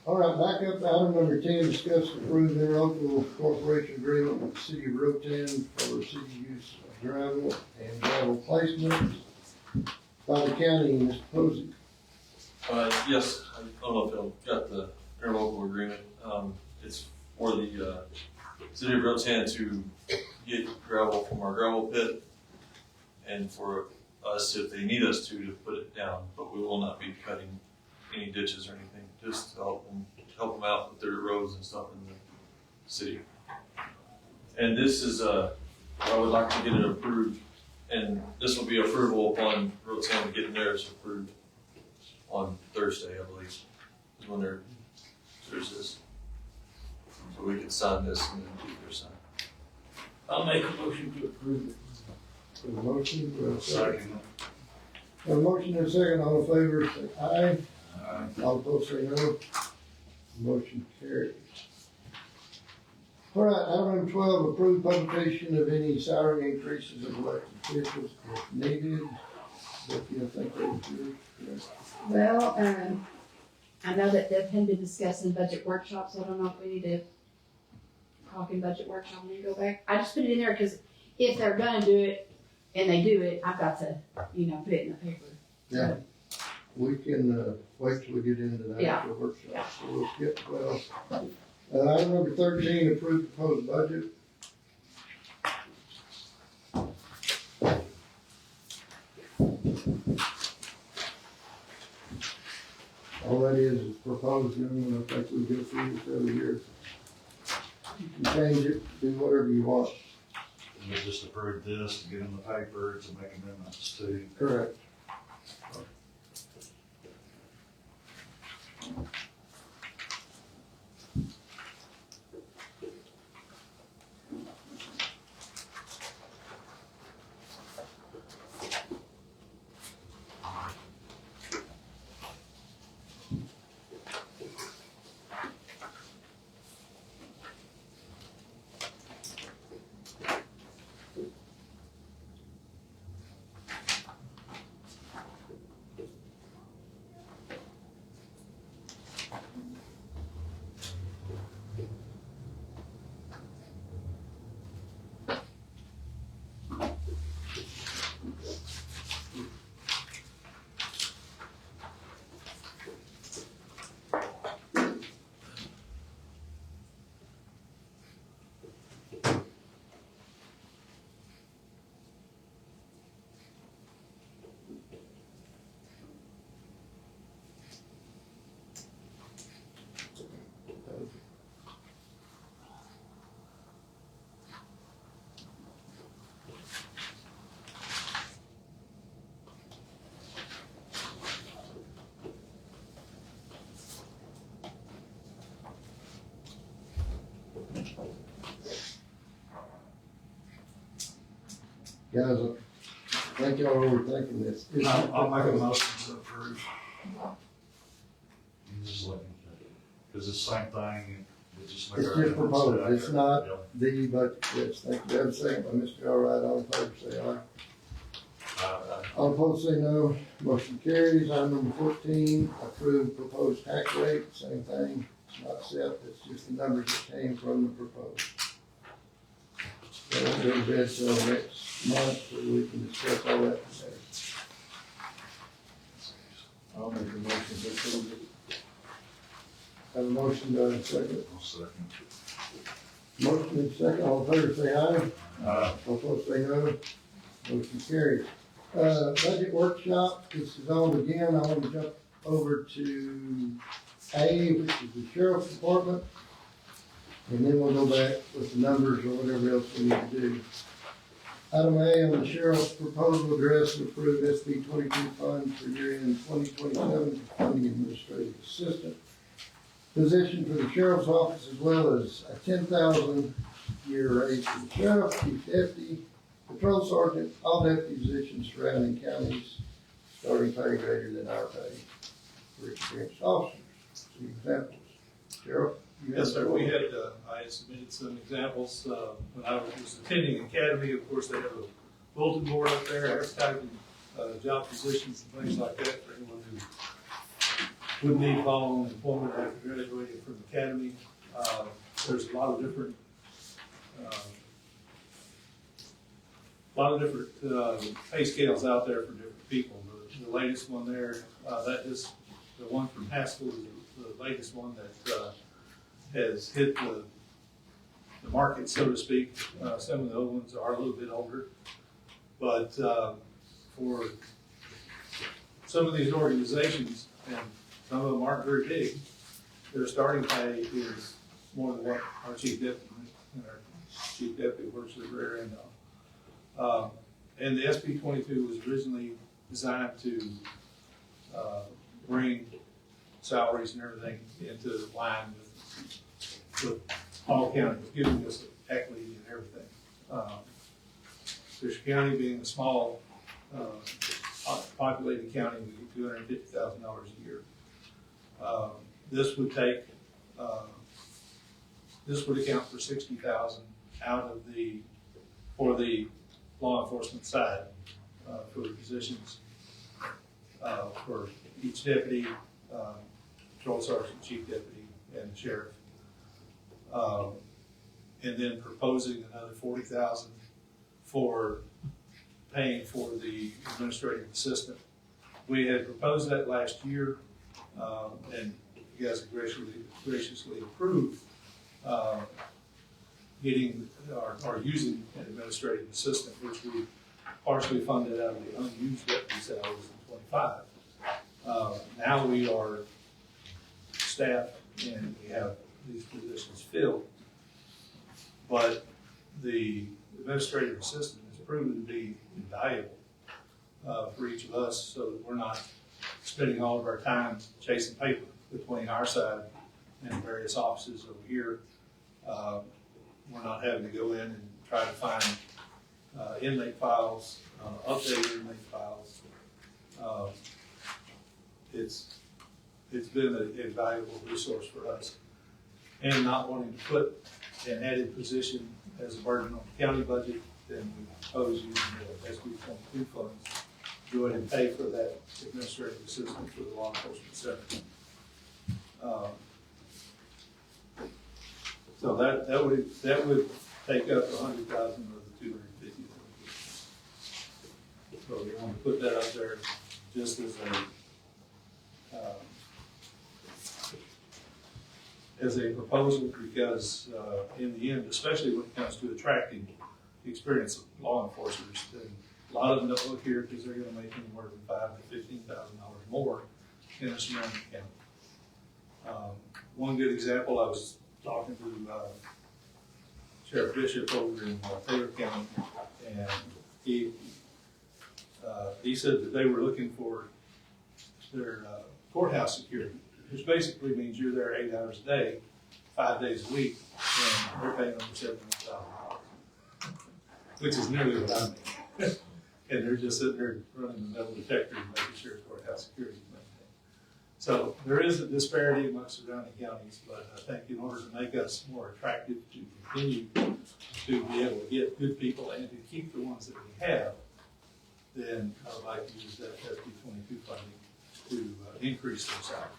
All right, back up to item number 10, discuss and approve interlocal corporation agreement with the city of Rotan for city use of gravel and gravel placement by the county. Mr. Posey. Yes, I don't know if y'all got the interlocal agreement. It's for the, city of Rotan to get gravel from our gravel pit and for us, if they need us to put it down, but we will not be cutting any ditches or anything, just to help them out with their roads and stuff in the city. And this is, I would like to get it approved, and this will be approval upon Rotan getting theirs approved on Thursday, I believe, is when there's this. So we can sign this and then do their sign. I'll make a motion to approve it. For the motion, we have a second. Second. A motion and a second, all in favor, say aye. All opposed, say no. Motion carries. All right, item number 12, approved publication of any salary increases of elected officials if needed. Becky, I think that was yours, correct? Well, I know that they've been discussing budget workshops, so I don't know if we need to talk in budget workshop and then go back. I just put it in there because if they're gonna do it and they do it, I've got to, put it in the paper. Yeah. We can, wait till we get into the Yeah. actual workshop, Yeah. so we'll skip 12. Item number 13, approved proposed budget. All that is proposed, and I think we go through this every year. You can change it, do whatever you want. And we'll just approve this to get in the paper to make amendments to. Correct. Guys, I think y'all are overthinking this. I'll make a motion to approve. Just looking at it, because it's the same thing, it's just. It's just proposed, it's not the budget, yes, thank you. Have a second by Mr. Allright, all in favor, say aye. All opposed, say no. Motion carries. Item number 14, approve proposed tax rate, same thing. It's not set, it's just the numbers that came from the proposed. So we'll go to bed till next month, so we can discuss all that today. I'll make a motion to approve it. Have a motion, do I have a second? I'll second. Motion and second, all in favor, say aye. Aye. All opposed, say no. Motion carries. Budget workshop, this is on again. I want to jump over to A, which is the sheriff's department. And then we'll go back with the numbers or whatever else we need to do. Item A on the sheriff's proposal address to approve SB 22 funds for year end 2027 for funding administrative assistant position for the sheriff's office, as well as a 10,000 year raise for the sheriff, chief deputy, patrol sergeant, all deputy positions surrounding counties, starting pay greater than our pay for experienced officers. Some examples. Sheriff? you have Yes, sir, the we floor. had, I had submitted some examples, when I was attending academy, of course, they have a bulletin board up there, advertising, job positions and things like that for anyone who would need following employment after graduating from academy. There's a lot of different, pay scales out there for different people. The latest one there, that is, the one from Haskell is the latest one that, has hit the market, so to speak. Some of the old ones are a little bit older, but, for some of these organizations, and some of them aren't very big, their starting pay is more than what our chief deputy, and our chief deputy works at the rear end of. And the SB 22 was originally designed to, bring salaries and everything into line with all counties, giving us equity and everything. Fisher County being a small, populated county, we get $250,000 a year. This would take, this would account for 60,000 out of for the law enforcement side, for the positions, for each deputy, patrol sergeant, chief deputy, and the sheriff. And then proposing another 40,000 for paying for the administrative assistant. We had proposed that last year, and you guys have graciously approved, getting, or using an administrative assistant, which we partially funded out of the unused deputy salaries in 25. Now we are staffed and we have these positions filled, but the administrative assistant has proven to be invaluable for each of us, so that we're not spending all of our time chasing paper between our side and various offices over here. We're not having to go in and try to find inmate files, update inmate files. It's been a valuable resource for us. And not wanting to put an added position as a burden on the county budget, then we propose using the SB 22 funds to go ahead and pay for that administrative assistant for the law enforcement center. So that would take up 100,000 of the 250,000. So we want to put that up there just as a proposal, because in the end, especially when it comes to attracting experienced law enforcers, then a lot of them don't look here because they're going to make anywhere from $5,000 to $15,000 more in a surrounding county. One good example, I was talking to Sheriff Bishop over in Taylor County, and he said that they were looking for their courthouse security, which basically means you're there 8 hours a day, 5 days a week, and they're paying over $71,000, which is nearly what I And they're just sitting there running the metal detector and making sure courthouse security is maintained. So there is a disparity amongst surrounding counties, but I think in order to make us more attractive to continue to be able to get good people and to keep the ones that we have, then I would like to use that SB 22 funding to increase those salaries.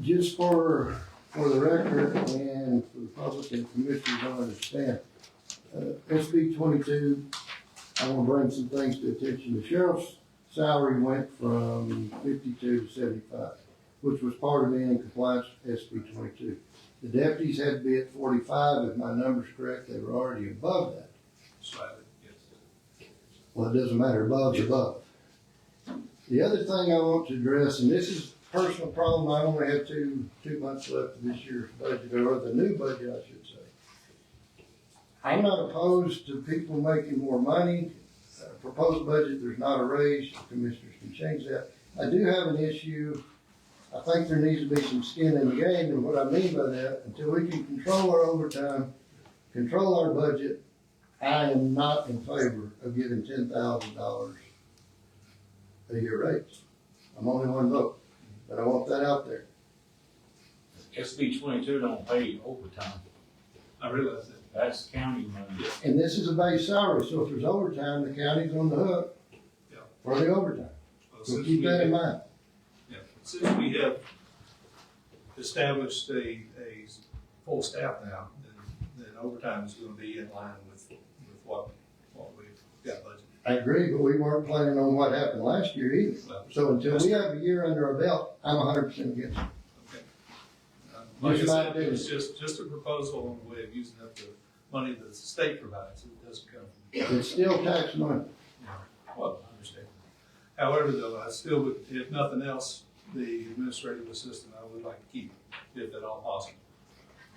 Just for the record and for the public and commissioners to understand, SB 22, I want to bring some things to attention. The sheriff's salary went from 52 to 75, which was part of being in compliance with SB 22. The deputies had to be at 45. If my number's correct, they were already above that. Slightly, yes. Well, it doesn't matter, above's above. The other thing I want to address, and this is a personal problem, I only have two months left of this year's budget, or the new budget, I should say. I'm not opposed to people making more money. Proposed budget, there's not a raise, commissioners can change that. I do have an issue. I think there needs to be some skin in the game, and what I mean by that, until we can control our overtime, control our budget, I am not in favor of giving $10,000 a year raise. I'm only one vote, but I want that out there. SB 22 don't pay overtime. I realize that. That's county money. And this is a base salary, so if there's overtime, the county's on the hook Yeah. for the overtime. Well, So since keep we that in have- mind. Yeah, since we have established a full staff now, then overtime is gonna be in line with what we've got budgeted. I agree, but we weren't planning on what happened last year either. So until we have a year under our belt, I'm 100% against it. Okay. Like I Just my said, it's opinion. just a proposal on the way of using up the money that the state provides. It doesn't come from. It's still tax money. Well, I understand. However, though, I still would, if nothing else, the administrative assistant, I would like to keep, if at all possible.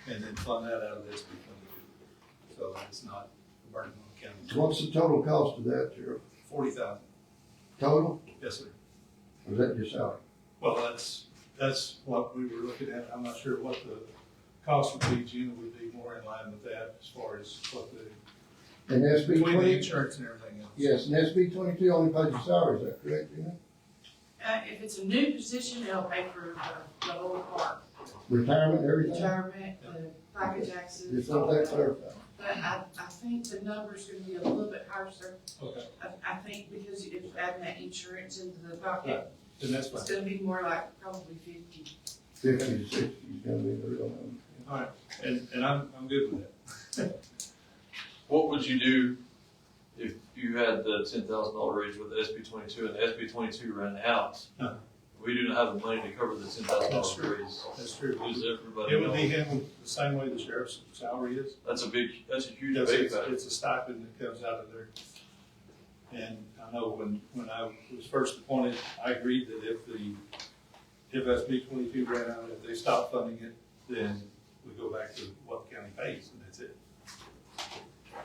And then fund that out of this SB 22. So that it's not a burden on the county. What's the total cost of that, Sheriff? $40,000. Total? Yes, sir. Or is that your salary? Well, that's what we were looking at. I'm not sure what the cost would be. Gina would be more in line with that as far as what the, And SB between the 20, insurance and everything else. yes, and SB 22 only pays your salary, is that correct, Gina? If it's a new position, it'll pay for the whole part, Retirement, everything? retirement, the FICA taxes, Just all want that that. clarified. But I think the number's gonna be a little bit higher, sir. Okay, I think because it's adding that insurance into the pocket, then that's fine. it's gonna be more like probably 50. 50 to 60 is gonna be the real number. All right, and I'm good with that. What would you do if you had the $10,000 raise with the SB 22 and the SB 22 ran out? Uh-huh. We do not have the money to cover the That's $10,000 true. raise. That's true. Who's everybody It would be else? handled the same way the sheriff's salary is. That's a huge Yes, debate it's, factor. it's a stipend that comes out of there. And I know when I was first appointed, I agreed that if SB 22 ran out, if they stopped funding it, then we go back to what the county pays, and that's it.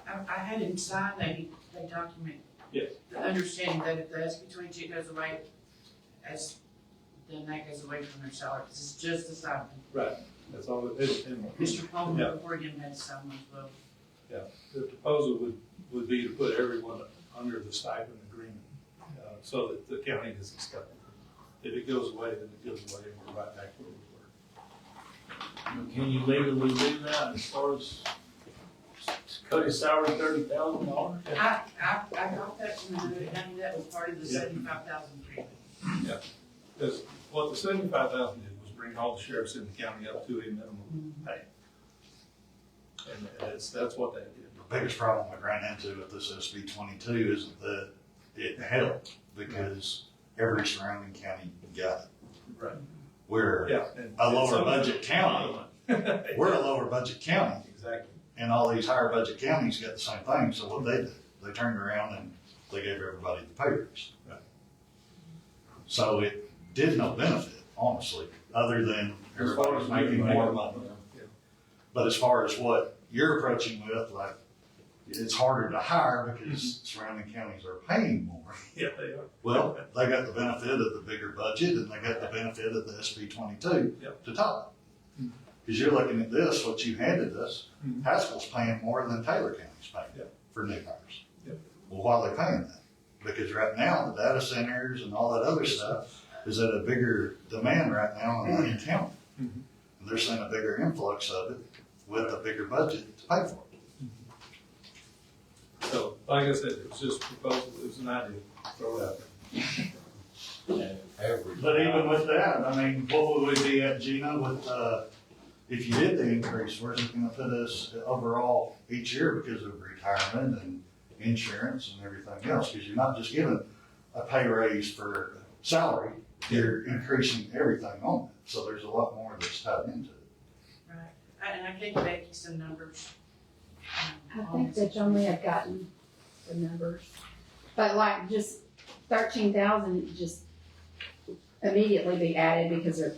I had him sign a document. Yes. The understanding that if the SB 22 goes away, then that goes away from their salary, because it's just a stipend. Right. That's all it is. And Mr. Yeah. Coleman before him had to sign one as well. the proposal would be to put everyone under the stipend agreement, so that the county doesn't step in. If it goes away, then it goes away, and we're right back where we were. Can you legally do that as far as cut his salary $30,000? I got that from the county, that was part of the Yeah. 75,000 agreement. Because what the 75,000 did was bring all the sheriffs in the county up to a minimum pay. And that's what that did. The biggest problem we ran into with this SB 22 is that it helped because every surrounding county got it. Right. We're Yeah. a lower budget county. We're a lower budget county, Exactly. and all these higher budget counties got the same thing. So what they did, they turned around and they gave everybody the pay raise. Right. So it did no benefit, honestly, other than everybody's making more money. Yeah. But as far as what you're approaching with, like, it's harder to hire because surrounding counties are paying more. Yeah, they are. Well, they got the benefit of the bigger budget and they got the benefit of the SB 22 Yep. to top. Because you're looking at this, what you handed us, Mhm. Haskell's paying more than Taylor County's paying Yep. for new cars. Yep. Well, why are they paying that? Because right now, the data centers and all that other stuff is at a bigger demand right now in Lane County. Mhm. And they're seeing a bigger influx of it with a bigger budget to pay for it. So, like I said, it was just a proposal, it was an idea, throw it out there. But even with that, I mean, what would we be at, Gina, with, if you did the increase, where's it gonna put us overall each year because of retirement and insurance and everything else? Because you're not just giving a pay raise for salary, you're increasing everything on it. So there's a lot more that's tied into it. Right, and I gave Becky some numbers. I think that John may have gotten the numbers, but like just 13,000 just immediately be added because of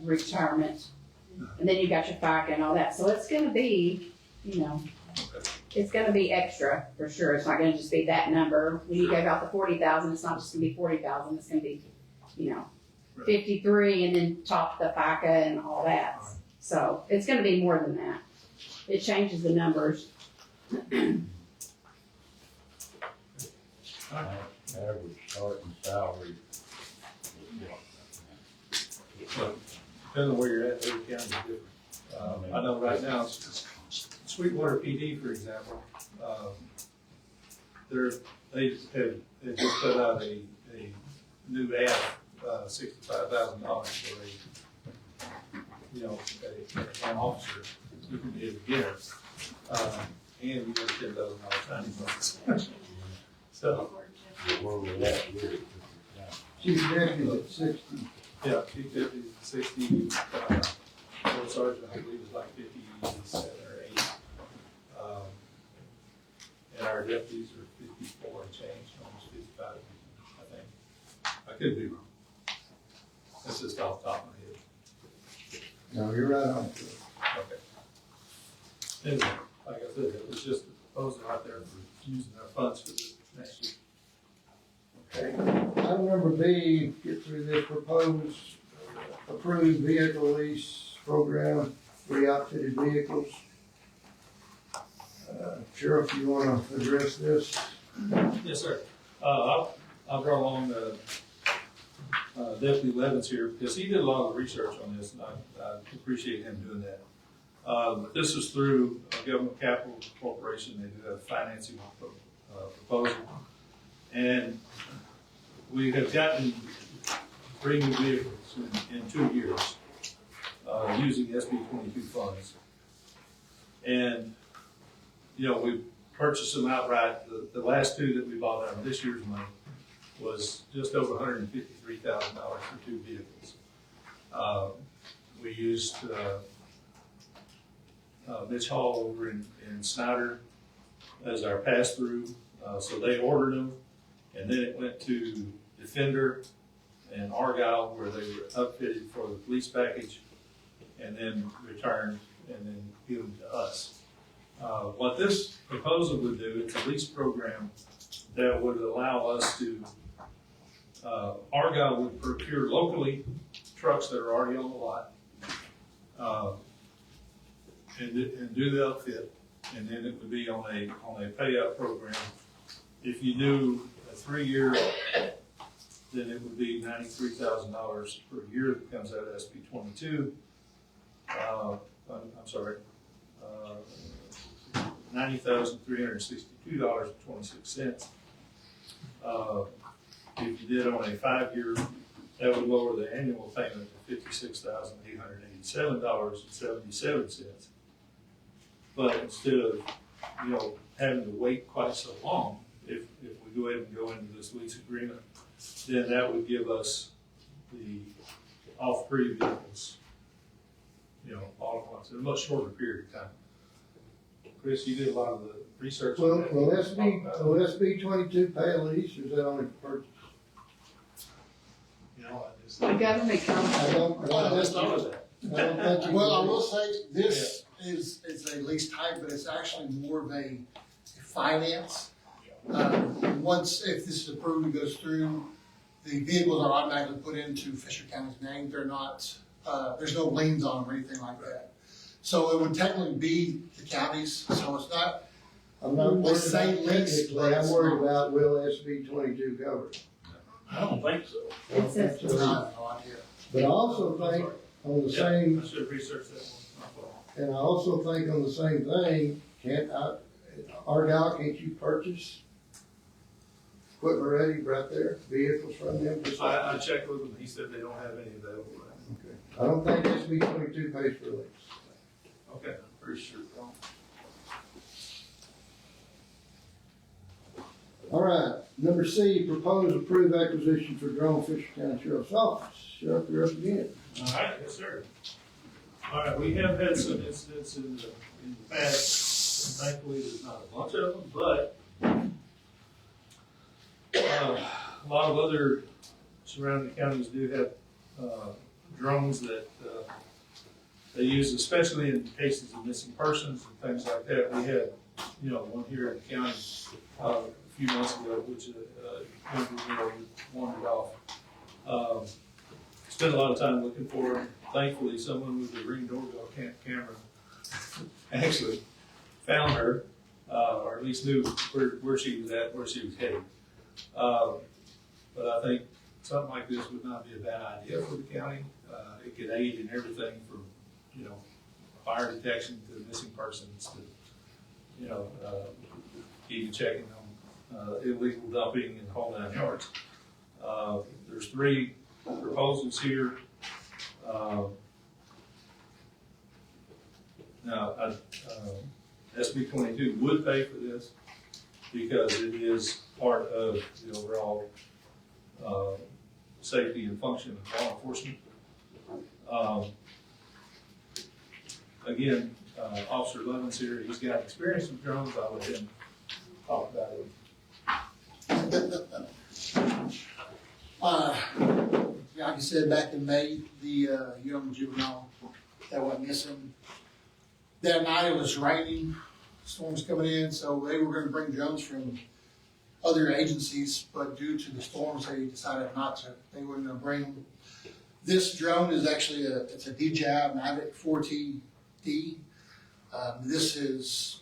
retirement. And then you got your FICA and all that, so it's gonna be, you know, it's gonna be extra for sure. It's not gonna just be that number. When you gave out the 40,000, it's not just gonna be 40,000, it's gonna be, you know, 53 and then top the FICA and all that. So it's gonna be more than that. It changes the numbers. Average starting salary. So, depending on where you're at, every county is different. I know right now, Sweetwater PD, for example, they just put out a new ad, $65,000 for an officer, you can be a beginner, and you get $10,000 signing bonus. So, Where we at here? Chief Deputy at 60. yeah, Chief Deputy 60, Fourth Sergeant, I believe, is like 57 or 8. And our deputies are 54 and change, almost 55, I think. I could be wrong. That's just off the top of my head. No, you're right on. Okay. Anyway, like I said, it was just a proposal out there for using our funds for this next year. Okay. Item number B, get through this proposed approved vehicle lease program, re-outfitted vehicles. Sheriff, you wanna address this? Yes, sir. I'll draw along Deputy Levins here, because he did a lot of research on this, and I appreciate him doing that. This is through Government Capital Corporation. They do have financing proposal. And we have gotten 3 new vehicles in 2 years, using SB 22 funds. And, you know, we purchased them outright. The last 2 that we bought out of this year's money was just over $153,000 for 2 vehicles. We used Mitch Hall over in Snyder as our pass-through. So they ordered them, and then it went to Defender and Argyle, where they were upfitted for the police package, and then returned and then given to us. What this proposal would do, it's a lease program that would allow us to, Argyle would procure locally trucks that are already on the lot, and do the outfit, and then it would be on a payout program. If you do a 3-year, then it would be $93,000 per year that comes out of SB 22. I'm sorry, $90,362.26. If you did on a 5-year, that would lower the annual payment to $56,887.77. But instead of, having to wait quite so long, if we go ahead and go into this lease agreement, then that would give us all 3 vehicles, all at once, in a much shorter period of time. Chris, you did a lot of the research on Well, that. will SB 22 pay a lease, or is that only for purchase? The government comes. I don't I just thought of that. think you Well, I would. will say, this is a lease type, but it's actually more of a finance. Once, if this is approved and goes through, the vehicles are automatically put into Fisher County's name. They're not there's no liens on them or anything like that. So it would technically be the county's, so it's not, I'm not worried Let's say about lease, technically, I'm but worried it's not. about will SB 22 cover it? I don't think so. I don't think It's so it's either. not, no idea. But I also think on the same, I should have researched that one. My fault. and I also think on the same thing, Argyle, can't you purchase equipment ready right there, vehicles from them? I checked with them, he said they don't have any available right Okay. I don't think SB 22 pays for lease. now. Okay, I'm pretty sure. All right, number C, propose approved acquisition for drone Fisher County Sheriff's Office. Sheriff, you're up again. All right, yes, sir. All right, we have had some incidents in the past, and thankfully there's not a bunch of them, but a lot of other surrounding counties do have drones that they use, especially in cases of missing persons and things like that. We had, one here in the county a few months ago, which wandered off. Spent a lot of time looking for her. Thankfully, someone with a Ring doorbell camera actually found her, or at least knew where she was at, where she was headed. But I think something like this would not be a bad idea for the county. It could aid in everything from, fire detection to missing persons to, even checking on illegal dumping and the whole 9 yards. There's 3 proposals here. Now, SB 22 would pay for this because it is part of the overall safety and function of law enforcement. Again, Officer Levin's here. He's got experience with drones. I'll let him talk about it. Like I said, back in May, the young juvenile that went missing, that night it was raining, storms coming in, so they were gonna bring drones from other agencies, but due to the storms, they decided not to. They weren't gonna bring them. This drone is actually it's a DJI Mavic 4T-D. This is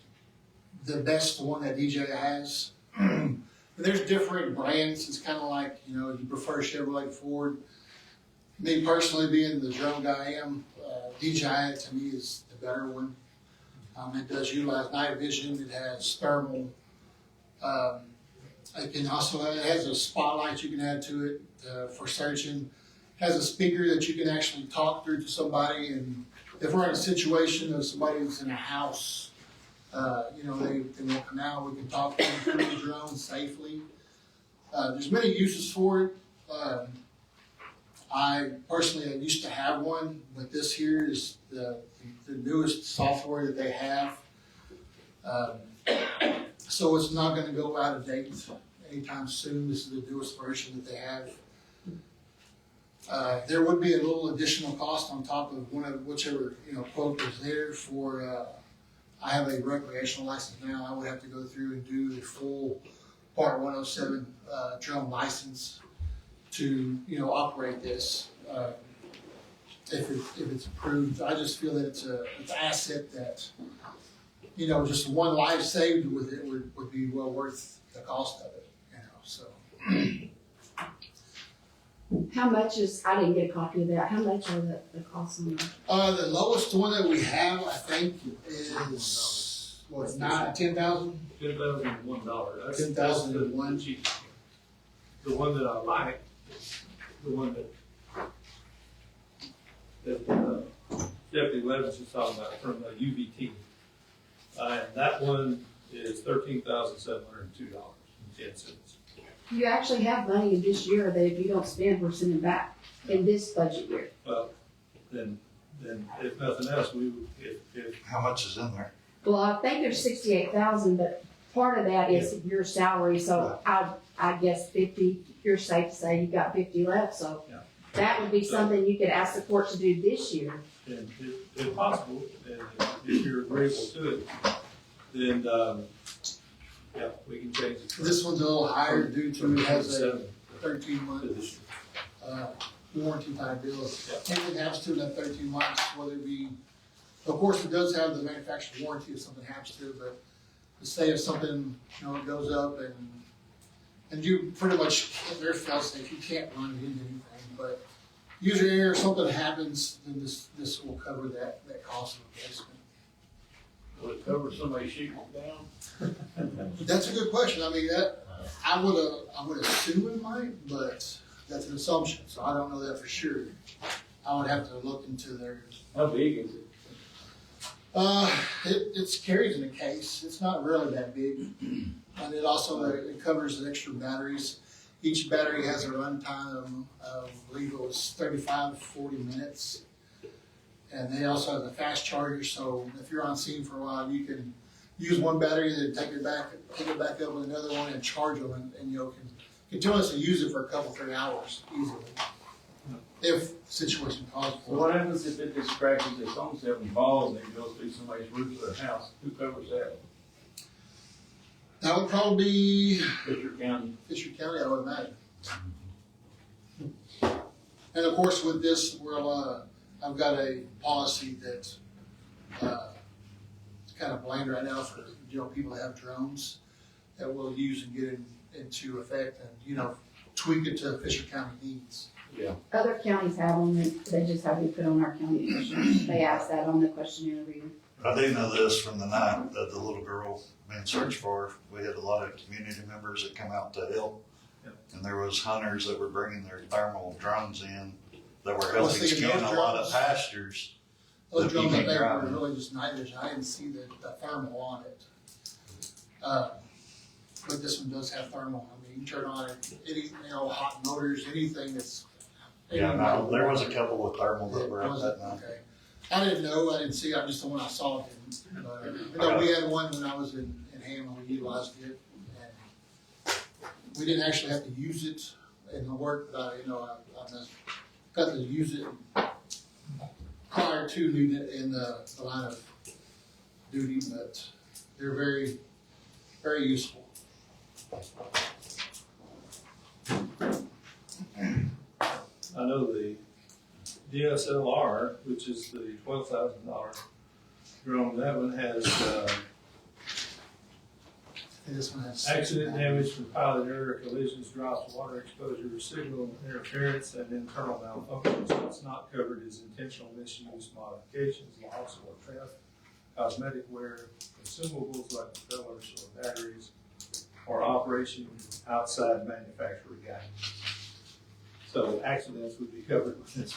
the best one that DJI has. There's different brands. It's kind of like, you prefer Chevrolet, Ford. Me personally, being the drone guy I am, DJI to me is the better one. It does utilize night vision. It has thermal. It has a spotlight you can add to it for searching. It has a speaker that you can actually talk through to somebody. And if we're in a situation of somebody who's in a house, they won't come out, we can talk to them through the drone safely. There's many uses for it. I personally used to have one, but this here is the newest software that they have. So it's not gonna go out of date anytime soon. This is the newest version that they have. There would be a little additional cost on top of whichever quote is there for. I have a recreational license now. I would have to go through and do the full Part 107 drone license to operate this. If it's approved, I just feel that it's an asset that just one life saved with it would be well worth the cost of it. So. How much is, I didn't get a copy of that, how much are the costs on that? The lowest one that we have, I think, is $10,000. $10,001. That's $10,001. the cheapest. The one that I like, the one that Deputy Levins was talking about from UVT. And that one is $13,702.10. You actually have money in this year that if you don't spend, we're sending back in this budget year. Well, then if nothing else, if How much is in there? Well, I think there's 68,000, but part of that is your salary, so I guess 50, you're safe to say you got 50 left, so Yeah. that would be something you could ask the court to do this year. and if possible, and if you're agreeable to it, then, we can change it. This one's a little higher due to it has a 13-month warranty type deal. Anything happens to it in that 13 months, whether it be, of course, it does have the manufacturer warranty if something happens to it, but to say if something, it goes up and you pretty much, there's fail safe, you can't run it into anything, but user error, if something happens, then this will cover that cost of replacement. Will it cover somebody shooting it down? That's a good question. I mean, I would assume it might, but that's an assumption, so I don't know that for sure. I would have to look into their. How big is it? It carries in a case. It's not really that big, and it also it covers the extra batteries. Each battery has a runtime of, I believe it was 35 to 40 minutes. And they also have a fast charger, so if you're on scene for a while, you can use one battery, then take it back up with another one and charge them, and can continuously use it for a couple, 3 hours easily. If the situation calls So for it. what happens if it just scratches its own self and falls and it goes through somebody's roof of their house? Who covers that? That would probably be Fisher County. Fisher County, I would imagine. And of course, with this, I've got a policy that's kind of bland right now for people that have drones that we'll use and get into effect and tweak it to Fisher County needs. Yeah. Other counties have them, they just have you put on our county questionnaire. They ask that on the questionnaire every year. I do know this from the night that the little girl being searched for. We had a lot of community members that come out to help. Yep. And there was hunters that were bringing their thermal drones in that were I was helping thinking scan those a lot of drones- pastures. Those that you drones, I can't think, drive were in. really just night vision. I didn't see the thermal on it. But this one does have thermal. I mean, you turn on any, hot motors, anything that's. Yeah, no, there was a couple of thermal that were up that night. Okay. I didn't know, I didn't see, I just the one I saw didn't. But, we had one when I was in Hammond, we utilized it. And we didn't actually have to use it in the work, but I got to use it prior to needing it in the line of duty, but they're very, very useful. I know the DSLR, which is the $12,000 drone, that one has, This one has. accident damage from pilot error, collisions, drops, water exposure, signal interference, and internal malfunction. So it's not covered as intentional misuse, modifications, loss, or theft, cosmetic wear, consumables like propellers or batteries, or operation outside manufacturer guidance. So accidents would be covered with this.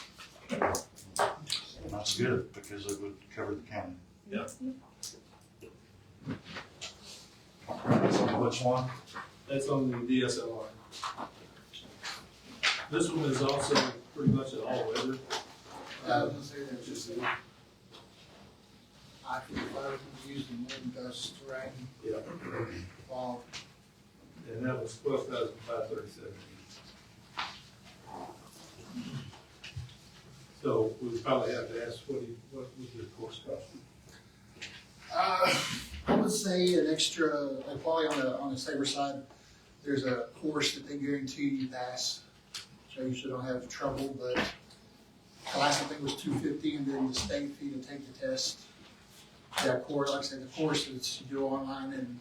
That's good, because it would cover the county. Yeah. So which one? That's on the DSLR. This one is also pretty much an all-weather. Which is I-55 using wind, dust, rain, Yeah. fall. And that was $12,537. So we would probably have to ask, what would the course cost? I would say an extra, probably on the safer side, there's a course that they guarantee you pass, so you should don't have trouble, but class I think was $250, and then the state fee to take the test. That course, like I said, the course is you do online, and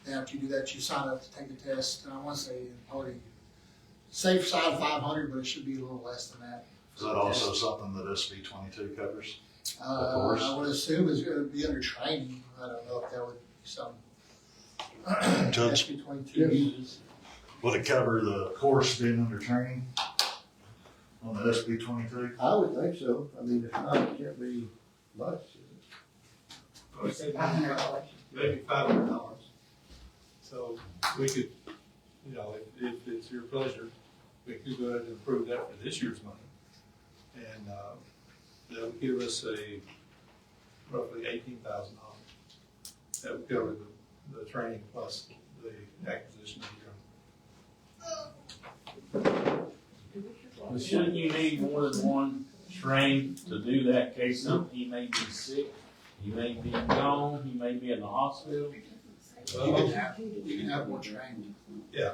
then after you do that, you sign up to take the test, and I want to say probably safe side 500, but it should be a little less than that. Is that also something that SB 22 covers? I would assume it's gonna be under training. I don't know if that would be some. Judge, SB 22 uses. would it cover the course being under training on the SB 22? I would think so. I mean, if not, it can't be much, is it? I would say $500. maybe $500. So we could, if it's your pleasure, we could go ahead and approve that for this year's money. And that would give us roughly $18,000. That would cover the training plus the acquisition of the drone. But shouldn't you need more than one trained to do that case something? He may be sick, he may be gone, he may be in the hospital. You can have more trained. Yeah,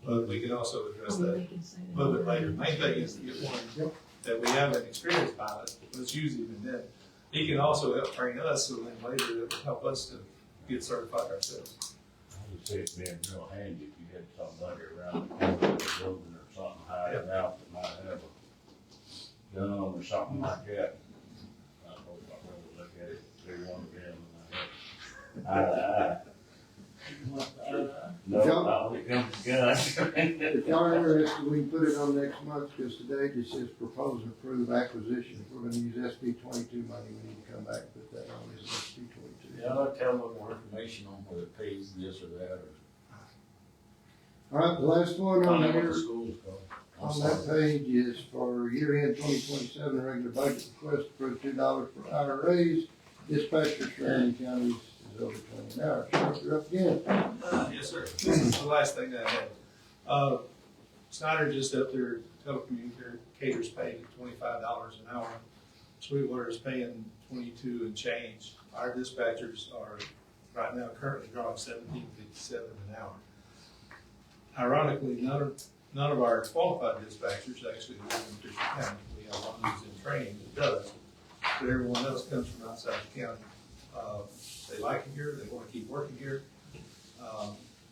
but we can also address that a little bit later. Main thing is to get one that we have an experienced pilot, let's use him, and then he can also help train us, so then later it will help us to get certified ourselves. I would say it'd be real handy if you had somebody around the corner of the building or something hiding out that might have a gun or something like that. I hope I really look at it, they want to be in the eye to eye. No, when it comes to guns. If y'all are interested, we can put it on next month, because today just says propose and approve acquisition. If we're gonna use SB 22 money, we need to come back and put that on as SB 22. Yeah, I'll tell them more information on whether it pays this or that, or. All right, the last one on Find out what here, the school's called. on that page is for year-end 2027 regular budget request, approve $2 per hour raise. Dispatcher Sharon County is over 20 an hour. Sheriff, you're up again. Yes, sir. This is the last thing I had. Snyder just up there, telecommunicators paid $25 an hour. Sweetwater is paying 22 and change. Our dispatchers are right now currently drawing $17.57 an hour. Ironically, none of our qualified dispatchers actually live in Fisher County. We have one who's in training that does, but everyone else comes from outside the county. They like it here, they want to keep working here.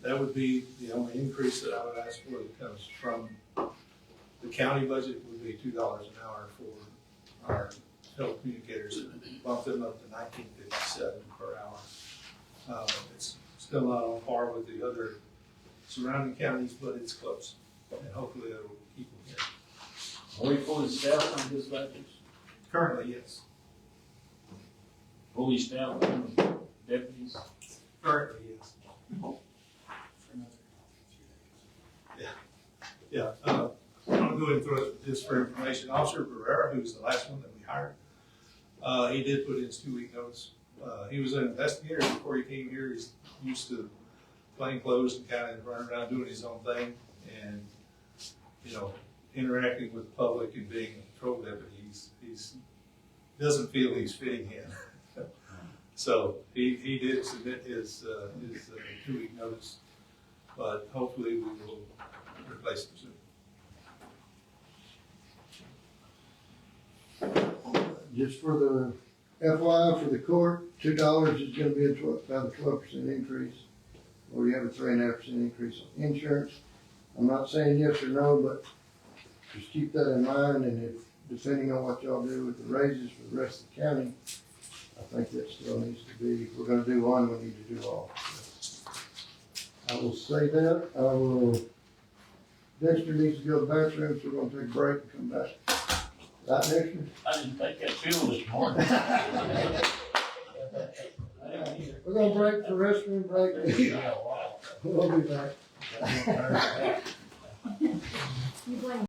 That would be the only increase that I would ask for that comes from the county budget would be $2 an hour for our telecommunicators, bump them up to $19.57 per hour. It's still not on par with the other surrounding counties, but it's close, and hopefully that will keep them here. Are we fully staffed on dispatchers? Currently, yes. Fully staffed on deputies? Currently, yes. Yeah, I'm gonna go and throw this for information. Officer Barrera, who's the last one that we hired, he did put in his 2-week notice. He was an investigator before he came here. He's used to plain clothes and kind of running around doing his own thing, and, you know, interacting with the public and being a patrol deputy. He's doesn't feel he's fitting in. So he did submit his 2-week notice, but hopefully we will replace him soon. Just for the FYI for the court, $2 is gonna be about a 12% increase. Or you have a 3.5% increase on insurance. I'm not saying yes or no, but just keep that in mind, and if, depending on what y'all do with the raises for the rest of the county, I think that still needs to be, if we're gonna do one, we need to do all. I will say that, Dexter needs to go to the bathroom, so we're gonna take a break and come back. Right, Dexter? I didn't take that pill this morning. We're gonna break for restroom break. We'll be back.